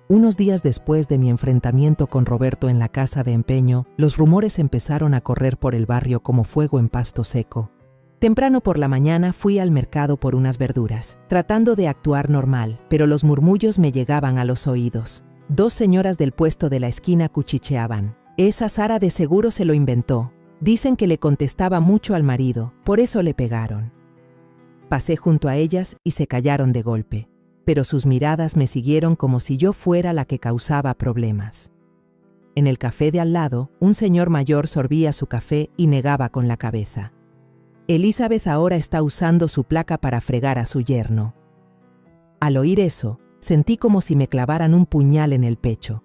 Unos días después de mi enfrentamiento con Roberto en la casa de empeño, los rumores empezaron a correr por el barrio como fuego en pasto seco. Temprano por la mañana fui al mercado por unas verduras, tratando de actuar normal, pero los murmullos me llegaban a los oídos. Dos señoras del puesto de la esquina cuchicheaban: «Esa Sara de seguro se lo inventó. Dicen que le contestaba mucho al marido, por eso le pegaron». Pasé junto a ellas y se callaron de golpe, pero sus miradas me siguieron como si yo fuera la que causaba problemas. En el café de al lado, un señor mayor sorbía su café y negaba con la cabeza: «Elizabeth ahora está usando su placa para fregar a su yerno». Al oír eso, sentí como si me clavaran un puñal en el pecho.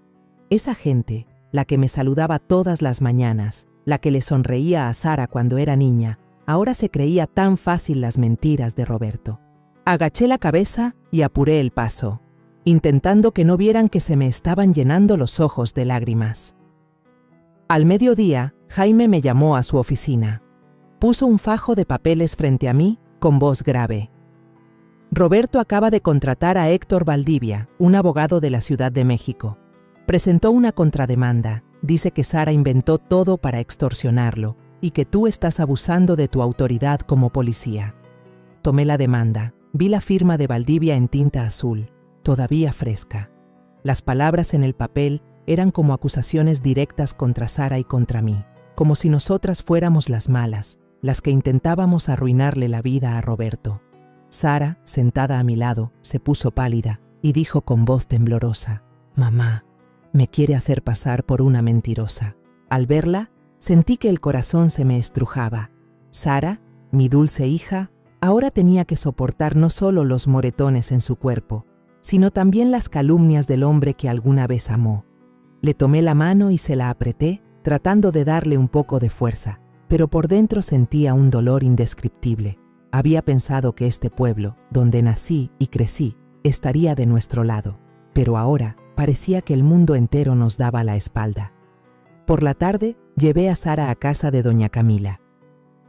Esa gente, la que me saludaba todas las mañanas, la que le sonreía a Sara cuando era niña, ahora se creía tan fácil las mentiras de Roberto. Agaché la cabeza y apuré el paso, intentando que no vieran que se me estaban llenando los ojos de lágrimas. Al mediodía, Jaime me llamó a su oficina. Puso un fajo de papeles frente a mí con voz grave. Roberto acaba de contratar a Héctor Valdivia, un abogado de la Ciudad de México. Presentó una contrademanda. Dice que Sara inventó todo para extorsionarlo y que tú estás abusando de tu autoridad como policía. Tomé la demanda. Vi la firma de Valdivia en tinta azul, todavía fresca. Las palabras en el papel eran como acusaciones directas contra Sara y contra mí, como si nosotras fuéramos las malas, las que intentábamos arruinarle la vida a Roberto. Sara, sentada a mi lado, se puso pálida y dijo con voz temblorosa: «Mamá, me quiere hacer pasar por una mentirosa». Al verla, sentí que el corazón se me estrujaba. Sara, mi dulce hija, ahora tenía que soportar no solo los moretones en su cuerpo, sino también las calumnias del hombre que alguna vez amó. Le tomé la mano y se la apreté, tratando de darle un poco de fuerza, pero por dentro sentía un dolor indescriptible. Había pensado que este pueblo, donde nací y crecí, estaría de nuestro lado, pero ahora parecía que el mundo entero nos daba la espalda. Por la tarde, llevé a Sara a casa de doña Camila.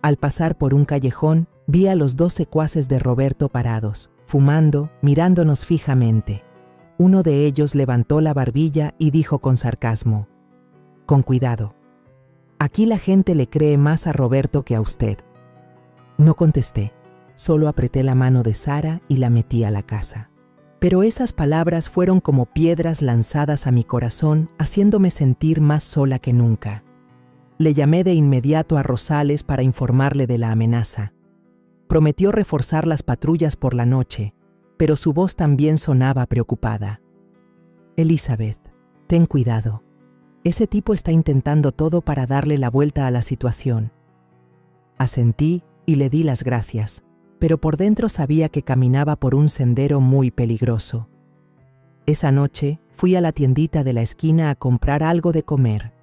Al pasar por un callejón, vi a los 2 secuaces de Roberto parados, fumando, mirándonos fijamente. Uno de ellos levantó la barbilla y dijo con sarcasmo: «Con cuidado. Aquí la gente le cree más a Roberto que a usted». No contesté, solo apreté la mano de Sara y la metí a la casa. Pero esas palabras fueron como piedras lanzadas a mi corazón, haciéndome sentir más sola que nunca. Le llamé de inmediato a Rosales para informarle de la amenaza. Prometió reforzar las patrullas por la noche, pero su voz también sonaba preocupada. «Elizabeth, ten cuidado. Ese tipo está intentando todo para darle la vuelta a la situación». Asentí y le di las gracias, pero por dentro sabía que caminaba por un sendero muy peligroso. Esa noche fui a la tiendita de la esquina a comprar algo de comer.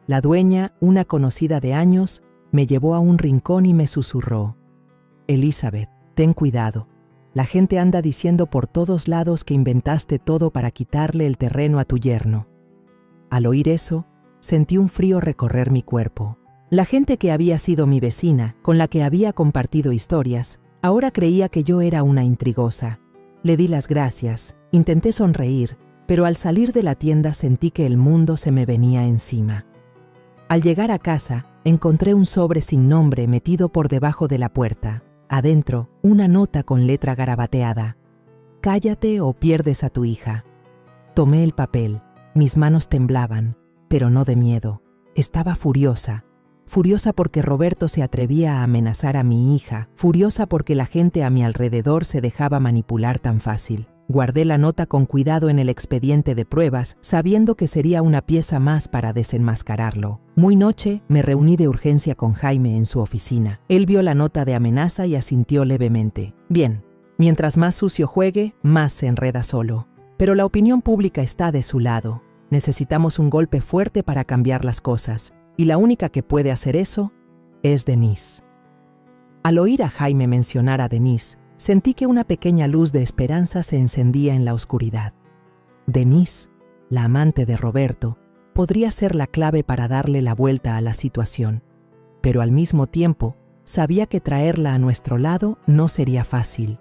La dueña, una conocida de años, me llevó a un rincón y me susurró: «Elizabeth, ten cuidado. La gente anda diciendo por todos lados que inventaste todo para quitarle el terreno a tu yerno». Al oír eso, sentí un frío recorrer mi cuerpo. La gente que había sido mi vecina, con la que había compartido historias, ahora creía que yo era una intrigosa. Le di las gracias, intenté sonreír, pero al salir de la tienda sentí que el mundo se me venía encima. Al llegar a casa, encontré un sobre sin nombre metido por debajo de la puerta. Adentro, una nota con letra garabateada: «Cállate o pierdes a tu hija». Tomé el papel. Mis manos temblaban, pero no de miedo. Estaba furiosa. Furiosa porque Roberto se atrevía a amenazar a mi hija. Furiosa porque la gente a mi alrededor se dejaba manipular tan fácil. Guardé la nota con cuidado en el expediente de pruebas, sabiendo que sería una pieza más para desenmascararlo. Muy noche, me reuní de urgencia con Jaime en su oficina. Él vio la nota de amenaza y asintió levemente. «Bien, mientras más sucio juegue, más se enreda solo. Pero la opinión pública está de su lado. Necesitamos un golpe fuerte para cambiar las cosas, y la única que puede hacer eso es Denise». Al oír a Jaime mencionar a Denise, sentí que una pequeña luz de esperanza se encendía en la oscuridad. Denise, la amante de Roberto, podría ser la clave para darle la vuelta a la situación, pero al mismo tiempo sabía que traerla a nuestro lado no sería fácil.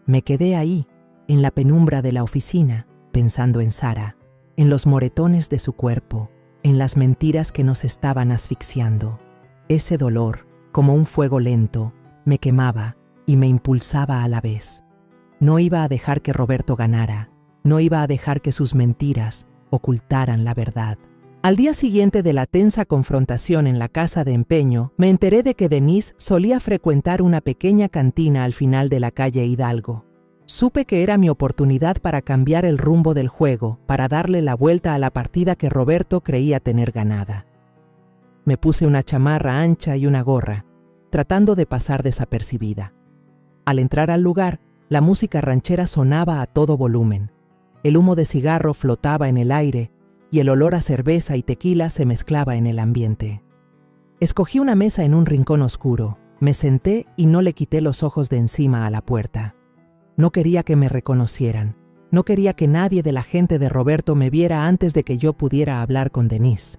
Me quedé ahí, en la penumbra de la oficina, pensando en Sara, en los moretones de su cuerpo, en las mentiras que nos estaban asfixiando. Ese dolor, como un fuego lento, me quemaba y me impulsaba a la vez. No iba a dejar que Roberto ganara, no iba a dejar que sus mentiras ocultaran la verdad. Al día siguiente de la tensa confrontación en la casa de empeño, me enteré de que Denise solía frecuentar una pequeña cantina al final de la calle Hidalgo. Supe que era mi oportunidad para cambiar el rumbo del juego, para darle la vuelta a la partida que Roberto creía tener ganada. Me puse una chamarra ancha y una gorra, tratando de pasar desapercibida. Al entrar al lugar, la música ranchera sonaba a todo volumen. El humo de cigarro flotaba en el aire y el olor a cerveza y tequila se mezclaba en el ambiente. Escogí una mesa en un rincón oscuro, me senté y no le quité los ojos de encima a la puerta. No quería que me reconocieran, no quería que nadie de la gente de Roberto me viera antes de que yo pudiera hablar con Denise.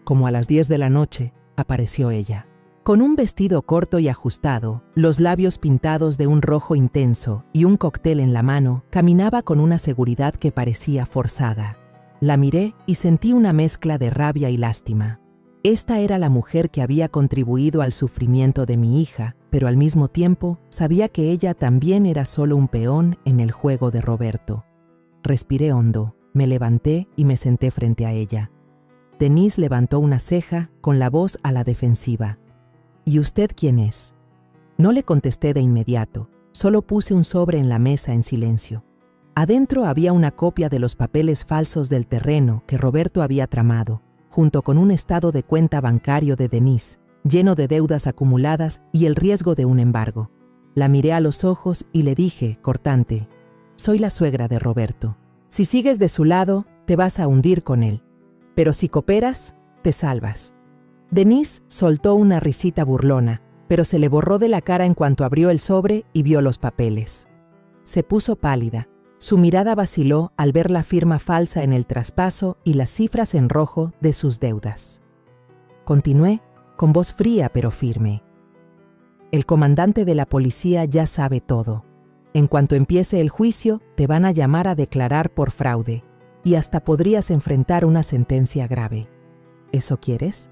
como a las 10 de la noche, apareció ella. Con un vestido corto y ajustado, los labios pintados de un rojo intenso y un cóctel en la mano, caminaba con una seguridad que parecía forzada. La miré y sentí una mezcla de rabia y lástima. Esta era la mujer que había contribuido al sufrimiento de mi hija, pero al mismo tiempo sabía que ella también era solo un peón en el juego de Roberto. Respiré hondo, me levanté y me senté frente a ella. Denise levantó una ceja con la voz a la defensiva. ¿Y usted quién es? No le contesté de inmediato, solo puse un sobre en la mesa en silencio. Adentro había una copia de los papeles falsos del terreno que Roberto había tramado, junto con un estado de cuenta bancario de Denise, lleno de deudas acumuladas y el riesgo de un embargo. La miré a los ojos y le dije, cortante, «Soy la suegra de Roberto. Si sigues de su lado, te vas a hundir con él. Pero si cooperas, te salvas». Denise soltó una risita burlona, pero se le borró de la cara en cuanto abrió el sobre y vio los papeles. Se puso pálida. Su mirada vaciló al ver la firma falsa en el traspaso y las cifras en rojo de sus deudas. Continué, con voz fría pero firme. «El comandante de la policía ya sabe todo. En cuanto empiece el juicio, te van a llamar a declarar por fraude, y hasta podrías enfrentar una sentencia grave. ¿Eso quieres?».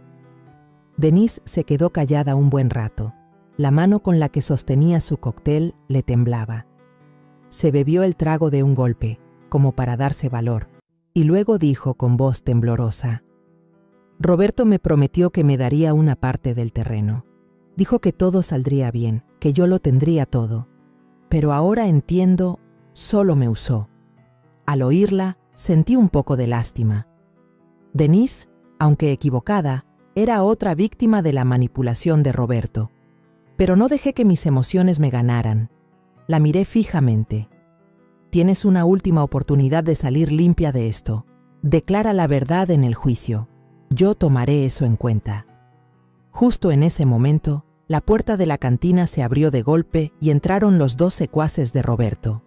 Denise se quedó callada un buen rato. La mano con la que sostenía su cóctel le temblaba. Se bebió el trago de un golpe, como para darse valor, y luego dijo con voz temblorosa: «Roberto me prometió que me daría una parte del terreno. Dijo que todo saldría bien, que yo lo tendría todo. Pero ahora entiendo, solo me usó». Al oírla, sentí un poco de lástima. Denise, aunque equivocada, era otra víctima de la manipulación de Roberto. Pero no dejé que mis emociones me ganaran. La miré fijamente. «Tienes una última oportunidad de salir limpia de esto. Declara la verdad en el juicio. Yo tomaré eso en cuenta». Justo en ese momento, la puerta de la cantina se abrió de golpe y entraron los dos secuaces de Roberto.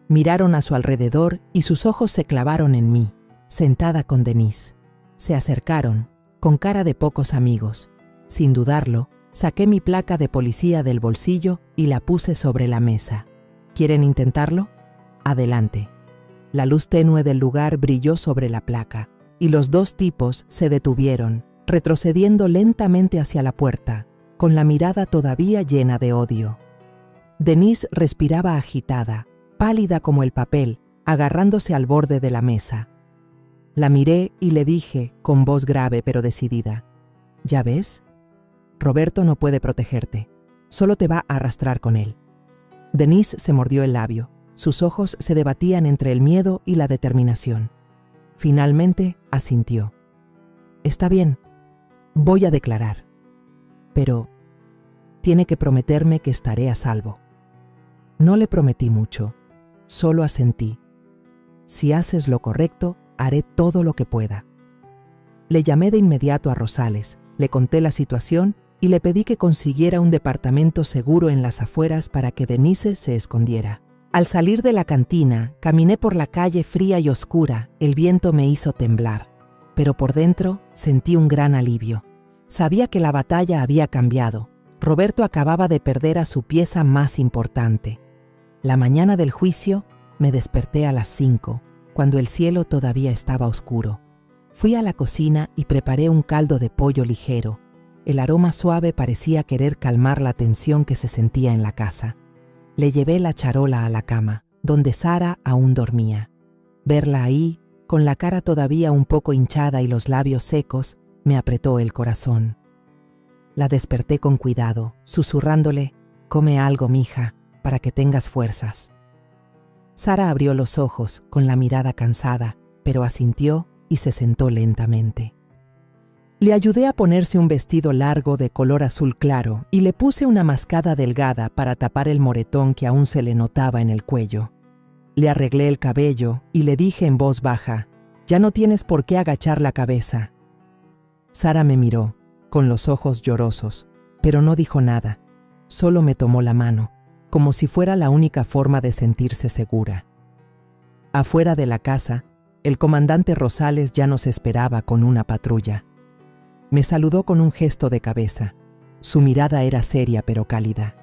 Miraron a su alrededor y sus ojos se clavaron en mí, sentada con Denise. Se acercaron, con cara de pocos amigos. Sin dudarlo, saqué mi placa de policía del bolsillo y la puse sobre la mesa. ¿Quieren intentarlo? Adelante. La luz tenue del lugar brilló sobre la placa, y los dos tipos se detuvieron, retrocediendo lentamente hacia la puerta, con la mirada todavía llena de odio. Denise respiraba agitada, pálida como el papel, agarrándose al borde de la mesa. La miré y le dije, con voz grave pero decidida: «¿Ya ves? Roberto no puede protegerte. Solo te va a arrastrar con él». Denise se mordió el labio. Sus ojos se debatían entre el miedo y la determinación. Finalmente asintió. «Está bien. Voy a declarar. Pero tiene que prometerme que estaré a salvo». No le prometí mucho. Solo asentí. «Si haces lo correcto, haré todo lo que pueda». Le llamé de inmediato a Rosales, le conté la situación y le pedí que consiguiera un departamento seguro en las afueras para que Denise se escondiera. Al salir de la cantina, caminé por la calle fría y oscura. El viento me hizo temblar, pero por dentro sentí un gran alivio. Sabía que la batalla había cambiado. Roberto acababa de perder a su pieza más importante. La mañana del juicio me desperté a las 5, cuando el cielo todavía estaba oscuro. Fui a la cocina y preparé un caldo de pollo ligero. El aroma suave parecía querer calmar la tensión que se sentía en la casa. Le llevé la charola a la cama, donde Sara aún dormía. Verla ahí, con la cara todavía un poco hinchada y los labios secos, me apretó el corazón. La desperté con cuidado, susurrándole: «Come algo, mija, para que tengas fuerzas». Sara abrió los ojos, con la mirada cansada, pero asintió y se sentó lentamente. Le ayudé a ponerse un vestido largo de color azul claro y le puse una mascada delgada para tapar el moretón que aún se le notaba en el cuello. Le arreglé el cabello y le dije en voz baja: «Ya no tienes por qué agachar la cabeza». Sara me miró, con los ojos llorosos, pero no dijo nada. Solo me tomó la mano, como si fuera la única forma de sentirse segura. Afuera de la casa, el comandante Rosales ya nos esperaba con una patrulla. Me saludó con un gesto de cabeza. Su mirada era seria pero cálida.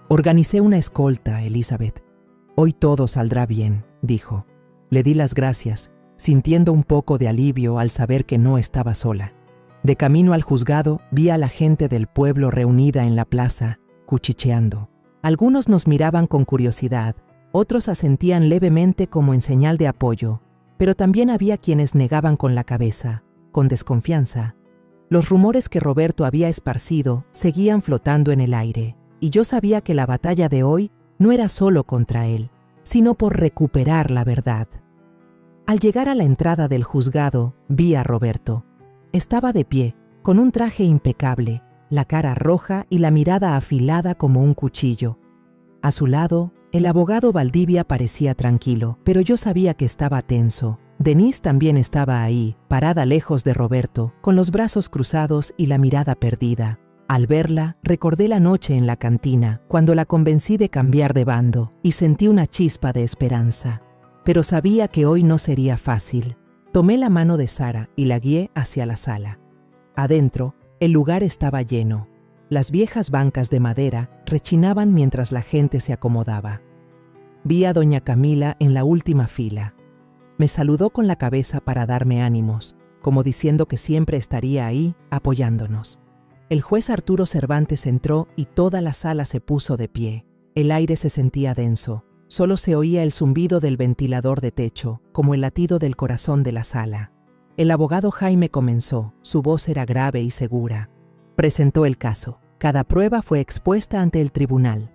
Organicé una escolta, Elizabeth. Hoy todo saldrá bien, dijo. Le di las gracias, sintiendo un poco de alivio al saber que no estaba sola. De camino al juzgado, vi a la gente del pueblo reunida en la plaza, cuchicheando. Algunos nos miraban con curiosidad, otros asentían levemente como en señal de apoyo, pero también había quienes negaban con la cabeza, con desconfianza. Los rumores que Roberto había esparcido seguían flotando en el aire, y yo sabía que la batalla de hoy no era solo contra él, sino por recuperar la verdad. Al llegar a la entrada del juzgado, vi a Roberto. Estaba de pie, con un traje impecable, la cara roja y la mirada afilada como un cuchillo. A su lado, el abogado Valdivia parecía tranquilo, pero yo sabía que estaba tenso. Denise también estaba ahí, parada lejos de Roberto, con los brazos cruzados y la mirada perdida. Al verla, recordé la noche en la cantina, cuando la convencí de cambiar de bando, y sentí una chispa de esperanza. Pero sabía que hoy no sería fácil. Tomé la mano de Sara y la guié hacia la sala. Adentro, el lugar estaba lleno. Las viejas bancas de madera rechinaban mientras la gente se acomodaba. Vi a doña Camila en la última fila. Me saludó con la cabeza para darme ánimos, como diciendo que siempre estaría ahí, apoyándonos. El juez Arturo Cervantes entró y toda la sala se puso de pie. El aire se sentía denso. Solo se oía el zumbido del ventilador de techo, como el latido del corazón de la sala. El abogado Jaime comenzó. Su voz era grave y segura. Presentó el caso. Cada prueba fue expuesta ante el tribunal.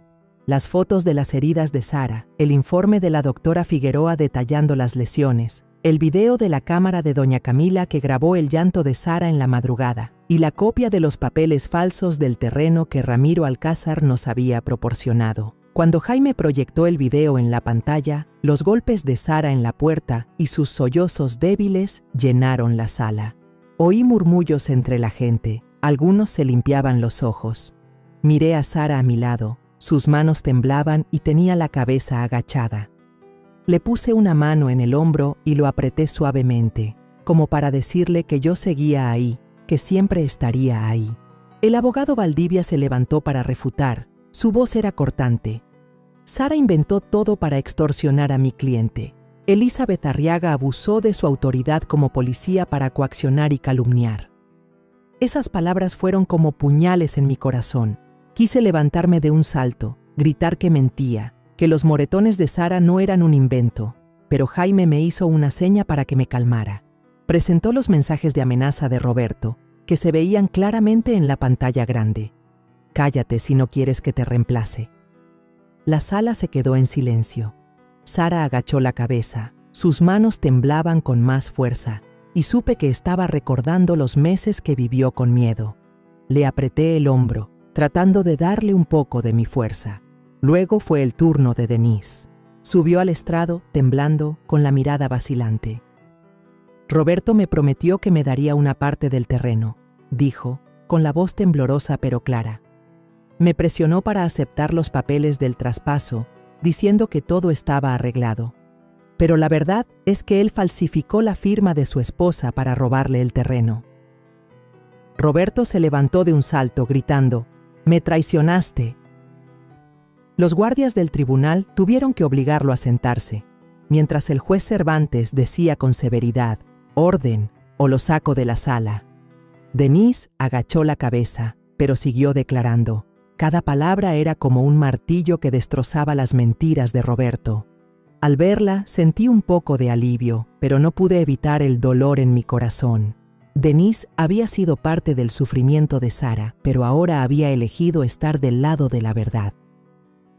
Las fotos de las heridas de Sara, el informe de la doctora Figueroa detallando las lesiones, el video de la cámara de doña Camila que grabó el llanto de Sara en la madrugada, y la copia de los papeles falsos del terreno que Ramiro Alcázar nos había proporcionado. Cuando Jaime proyectó el video en la pantalla, los golpes de Sara en la puerta y sus sollozos débiles llenaron la sala. Oí murmullos entre la gente. Algunos se limpiaban los ojos. Miré a Sara a mi lado. Sus manos temblaban y tenía la cabeza agachada. Le puse una mano en el hombro y lo apreté suavemente, como para decirle que yo seguía ahí, que siempre estaría ahí. El abogado Valdivia se levantó para refutar. Su voz era cortante. Sara inventó todo para extorsionar a mi cliente. Elizabeth Arriaga abusó de su autoridad como policía para coaccionar y calumniar. Esas palabras fueron como puñales en mi corazón. Quise levantarme de un salto, gritar que mentía, que los moretones de Sara no eran un invento, pero Jaime me hizo una seña para que me calmara. Presentó los mensajes de amenaza de Roberto, que se veían claramente en la pantalla grande. Cállate si no quieres que te reemplace. La sala se quedó en silencio. Sara agachó la cabeza, sus manos temblaban con más fuerza, y supe que estaba recordando los meses que vivió con miedo. Le apreté el hombro, tratando de darle un poco de mi fuerza. Luego fue el turno de Denise. Subió al estrado, temblando, con la mirada vacilante. Roberto me prometió que me daría una parte del terreno, dijo, con la voz temblorosa pero clara. Me presionó para aceptar los papeles del traspaso, diciendo que todo estaba arreglado. Pero la verdad es que él falsificó la firma de su esposa para robarle el terreno. Roberto se levantó de un salto, gritando, «¡Me traicionaste!». Los guardias del tribunal tuvieron que obligarlo a sentarse, mientras el juez Cervantes decía con severidad, «Orden, o lo saco de la sala». Denise agachó la cabeza, pero siguió declarando. Cada palabra era como un martillo que destrozaba las mentiras de Roberto. Al verla, sentí un poco de alivio, pero no pude evitar el dolor en mi corazón. Denise había sido parte del sufrimiento de Sara, pero ahora había elegido estar del lado de la verdad.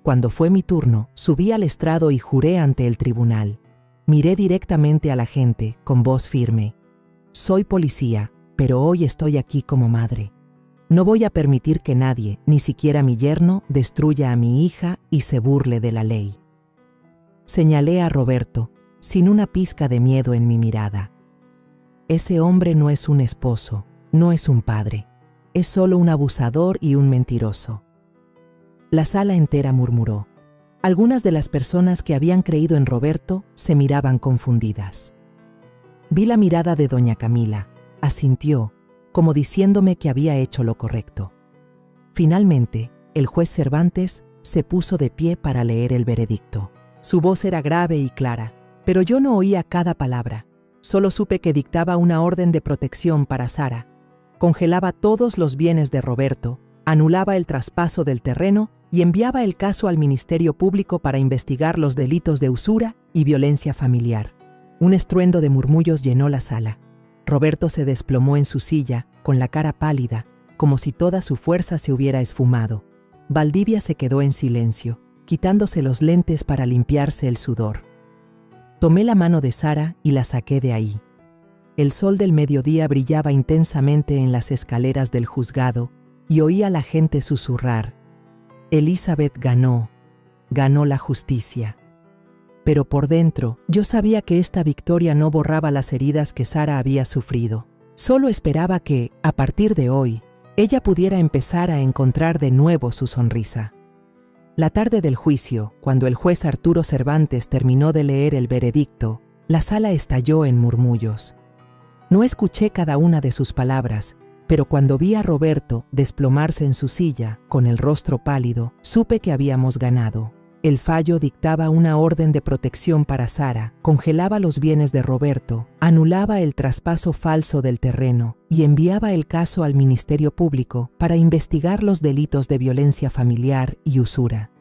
Cuando fue mi turno, subí al estrado y juré ante el tribunal. Miré directamente a la gente, con voz firme. Soy policía, pero hoy estoy aquí como madre. No voy a permitir que nadie, ni siquiera mi yerno, destruya a mi hija y se burle de la ley. Señalé a Roberto, sin una pizca de miedo en mi mirada. Ese hombre no es un esposo, no es un padre, es solo un abusador y un mentiroso. La sala entera murmuró. Algunas de las personas que habían creído en Roberto se miraban confundidas. Vi la mirada de doña Camila, asintió, como diciéndome que había hecho lo correcto. Finalmente, el juez Cervantes se puso de pie para leer el veredicto. Su voz era grave y clara, pero yo no oía cada palabra. Solo supe que dictaba una orden de protección para Sara. Congelaba todos los bienes de Roberto, anulaba el traspaso del terreno y enviaba el caso al Ministerio Público para investigar los delitos de usura y violencia familiar. Un estruendo de murmullos llenó la sala. Roberto se desplomó en su silla, con la cara pálida, como si toda su fuerza se hubiera esfumado. Valdivia se quedó en silencio, quitándose los lentes para limpiarse el sudor. Tomé la mano de Sara y la saqué de ahí. El sol del mediodía brillaba intensamente en las escaleras del juzgado y oía a la gente susurrar: Elizabeth ganó la justicia. Pero por dentro, yo sabía que esta victoria no borraba las heridas que Sara había sufrido. Solo esperaba que, a partir de hoy, ella pudiera empezar a encontrar de nuevo su sonrisa. La tarde del juicio, cuando el juez Arturo Cervantes terminó de leer el veredicto, la sala estalló en murmullos. No escuché cada una de sus palabras, pero cuando vi a Roberto desplomarse en su silla, con el rostro pálido, supe que habíamos ganado. El fallo dictaba una orden de protección para Sara, congelaba los bienes de Roberto, anulaba el traspaso falso del terreno y enviaba el caso al Ministerio Público para investigar los delitos de violencia familiar y usura.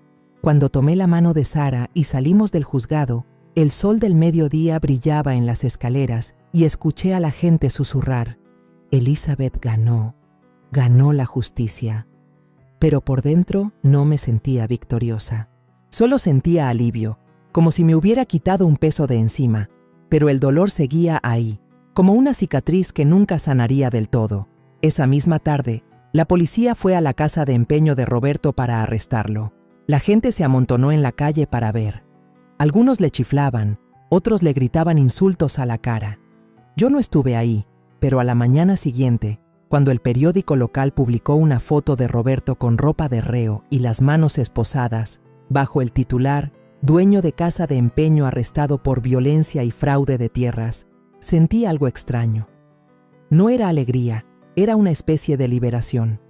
Cuando tomé la mano de Sara y salimos del juzgado, el sol del mediodía brillaba en las escaleras y escuché a la gente susurrar: Elizabeth ganó la justicia. Pero por dentro no me sentía victoriosa. Solo sentía alivio, como si me hubiera quitado un peso de encima, pero el dolor seguía ahí, como una cicatriz que nunca sanaría del todo. Esa misma tarde, la policía fue a la casa de empeño de Roberto para arrestarlo. La gente se amontonó en la calle para ver. Algunos le chiflaban, otros le gritaban insultos a la cara. Yo no estuve ahí, pero a la mañana siguiente, cuando el periódico local publicó una foto de Roberto con ropa de reo y las manos esposadas, bajo el titular «Dueño de casa de empeño arrestado por violencia y fraude de tierras», sentí algo extraño. No era alegría, era una especie de liberación.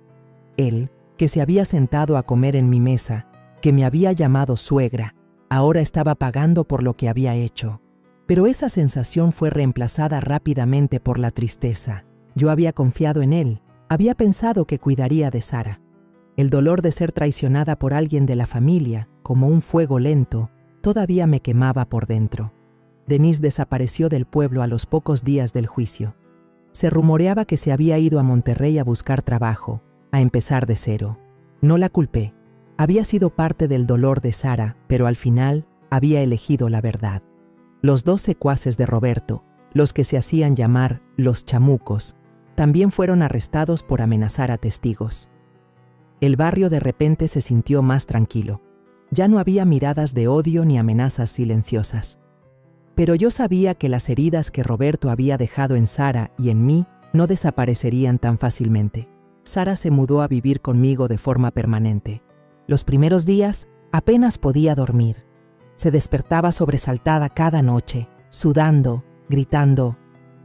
Él, que se había sentado a comer en mi mesa, que me había llamado suegra, ahora estaba pagando por lo que había hecho. Pero esa sensación fue reemplazada rápidamente por la tristeza. Yo había confiado en él, había pensado que cuidaría de Sara. El dolor de ser traicionada por alguien de la familia, como un fuego lento, todavía me quemaba por dentro. Denise desapareció del pueblo a los pocos días del juicio. Se rumoreaba que se había ido a Monterrey a buscar trabajo, a empezar de cero. No la culpé. Había sido parte del dolor de Sara, pero al final había elegido la verdad. Los dos secuaces de Roberto, los que se hacían llamar los chamucos, también fueron arrestados por amenazar a testigos. El barrio de repente se sintió más tranquilo. Ya no había miradas de odio ni amenazas silenciosas. Pero yo sabía que las heridas que Roberto había dejado en Sara y en mí no desaparecerían tan fácilmente. Sara se mudó a vivir conmigo de forma permanente. Los primeros días apenas podía dormir. Se despertaba sobresaltada cada noche, sudando, gritando: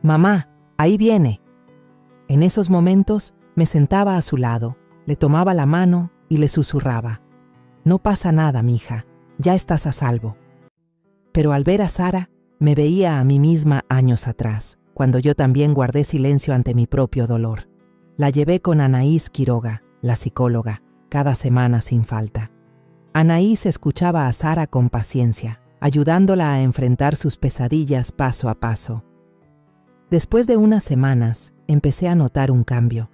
«¡Mamá, ahí viene!». En esos momentos me sentaba a su lado, le tomaba la mano y le susurraba: «No pasa nada, mija, ya estás a salvo». Pero al ver a Sara, me veía a mí misma años atrás, cuando yo también guardé silencio ante mi propio dolor. La llevé con Anaís Quiroga, la psicóloga, cada semana sin falta. Anaís escuchaba a Sara con paciencia, ayudándola a enfrentar sus pesadillas paso a paso. Después de unas semanas, empecé a notar un cambio.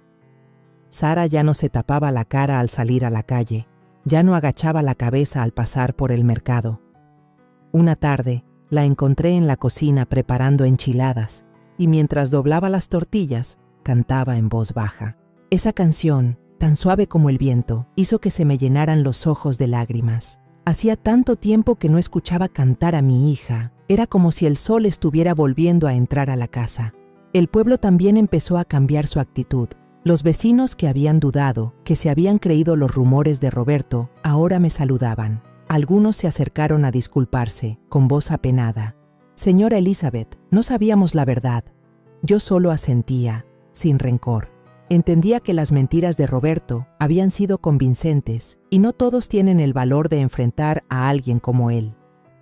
Sara ya no se tapaba la cara al salir a la calle, ya no agachaba la cabeza al pasar por el mercado. Una tarde, la encontré en la cocina preparando enchiladas y mientras doblaba las tortillas, cantaba en voz baja. Esa canción, tan suave como el viento, hizo que se me llenaran los ojos de lágrimas. Hacía tanto tiempo que no escuchaba cantar a mi hija. Era como si el sol estuviera volviendo a entrar a la casa. El pueblo también empezó a cambiar su actitud. Los vecinos que habían dudado, que se habían creído los rumores de Roberto, ahora me saludaban. Algunos se acercaron a disculparse, con voz apenada. «Señora Elizabeth, no sabíamos la verdad». Yo solo asentía, sin rencor. Entendía que las mentiras de Roberto habían sido convincentes y no todos tienen el valor de enfrentar a alguien como él.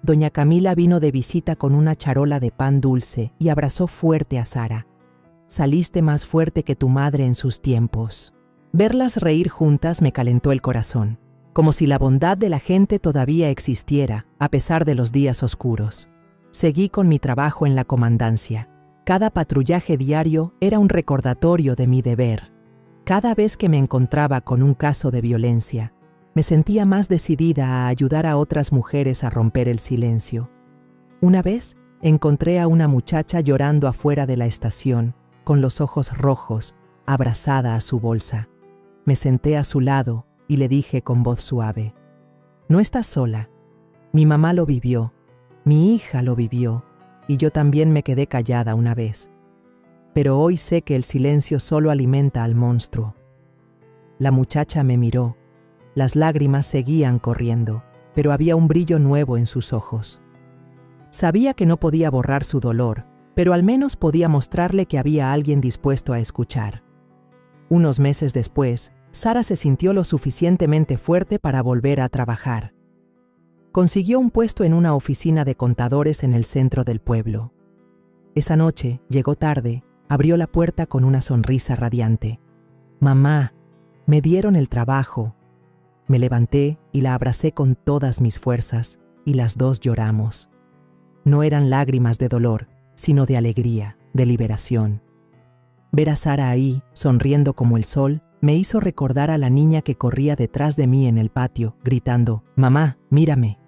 Doña Camila vino de visita con una charola de pan dulce y abrazó fuerte a Sara. Saliste más fuerte que tu madre en sus tiempos. Verlas reír juntas me calentó el corazón, como si la bondad de la gente todavía existiera, a pesar de los días oscuros. Seguí con mi trabajo en la comandancia. Cada patrullaje diario era un recordatorio de mi deber. Cada vez que me encontraba con un caso de violencia, me sentía más decidida a ayudar a otras mujeres a romper el silencio. Una vez encontré a una muchacha llorando afuera de la estación, con los ojos rojos, abrazada a su bolsa. Me senté a su lado y le dije con voz suave: «No estás sola. Mi mamá lo vivió, mi hija lo vivió, y yo también me quedé callada una vez. Pero hoy sé que el silencio solo alimenta al monstruo». La muchacha me miró. Las lágrimas seguían corriendo, pero había un brillo nuevo en sus ojos. Sabía que no podía borrar su dolor, pero al menos podía mostrarle que había alguien dispuesto a escuchar. Unos meses después, Sara se sintió lo suficientemente fuerte para volver a trabajar. Consiguió un puesto en una oficina de contadores en el centro del pueblo. Esa noche, llegó tarde, abrió la puerta con una sonrisa radiante. «Mamá, me dieron el trabajo». Me levanté y la abracé con todas mis fuerzas, y las dos lloramos. No eran lágrimas de dolor, sino de alegría, de liberación. Ver a Sara ahí, sonriendo como el sol, me hizo recordar a la niña que corría detrás de mí en el patio, gritando: «Mamá, mírame».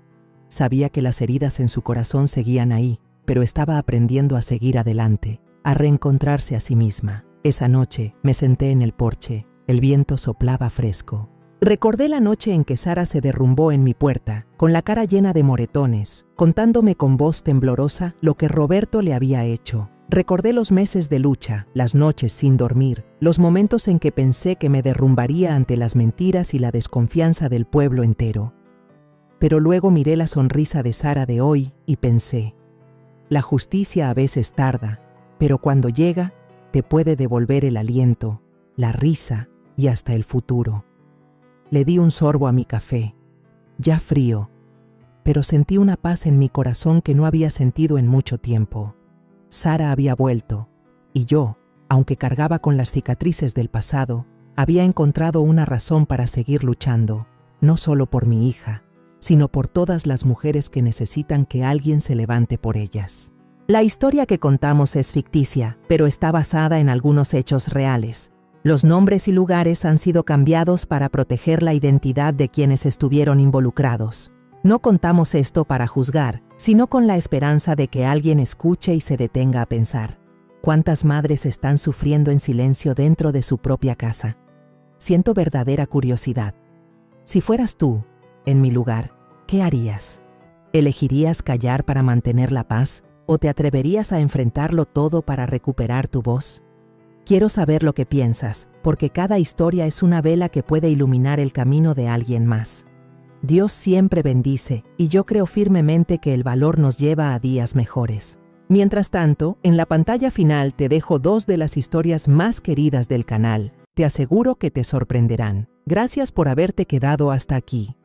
Sabía que las heridas en su corazón seguían ahí, pero estaba aprendiendo a seguir adelante, a reencontrarse a sí misma. Esa noche me senté en el porche, el viento soplaba fresco. Recordé la noche en que Sara se derrumbó en mi puerta, con la cara llena de moretones, contándome con voz temblorosa lo que Roberto le había hecho. Recordé los meses de lucha, las noches sin dormir, los momentos en que pensé que me derrumbaría ante las mentiras y la desconfianza del pueblo entero. Pero luego miré la sonrisa de Sara de hoy y pensé: la justicia a veces tarda, pero cuando llega, te puede devolver el aliento, la risa y hasta el futuro. Le di un sorbo a mi café, ya frío, pero sentí una paz en mi corazón que no había sentido en mucho tiempo. Sara había vuelto, y yo, aunque cargaba con las cicatrices del pasado, había encontrado una razón para seguir luchando, no solo por mi hija, sino por todas las mujeres que necesitan que alguien se levante por ellas. La historia que contamos es ficticia, pero está basada en algunos hechos reales. Los nombres y lugares han sido cambiados para proteger la identidad de quienes estuvieron involucrados. No contamos esto para juzgar, sino con la esperanza de que alguien escuche y se detenga a pensar: ¿cuántas madres están sufriendo en silencio dentro de su propia casa? Siento verdadera curiosidad. Si fueras tú, en mi lugar, ¿qué harías? ¿Elegirías callar para mantener la paz o te atreverías a enfrentarlo todo para recuperar tu voz? Quiero saber lo que piensas, porque cada historia es una vela que puede iluminar el camino de alguien más. Dios siempre bendice, y yo creo firmemente que el valor nos lleva a días mejores. Mientras tanto, en la pantalla final te dejo 2 de las historias más queridas del canal. Te aseguro que te sorprenderán. Gracias por haberte quedado hasta aquí.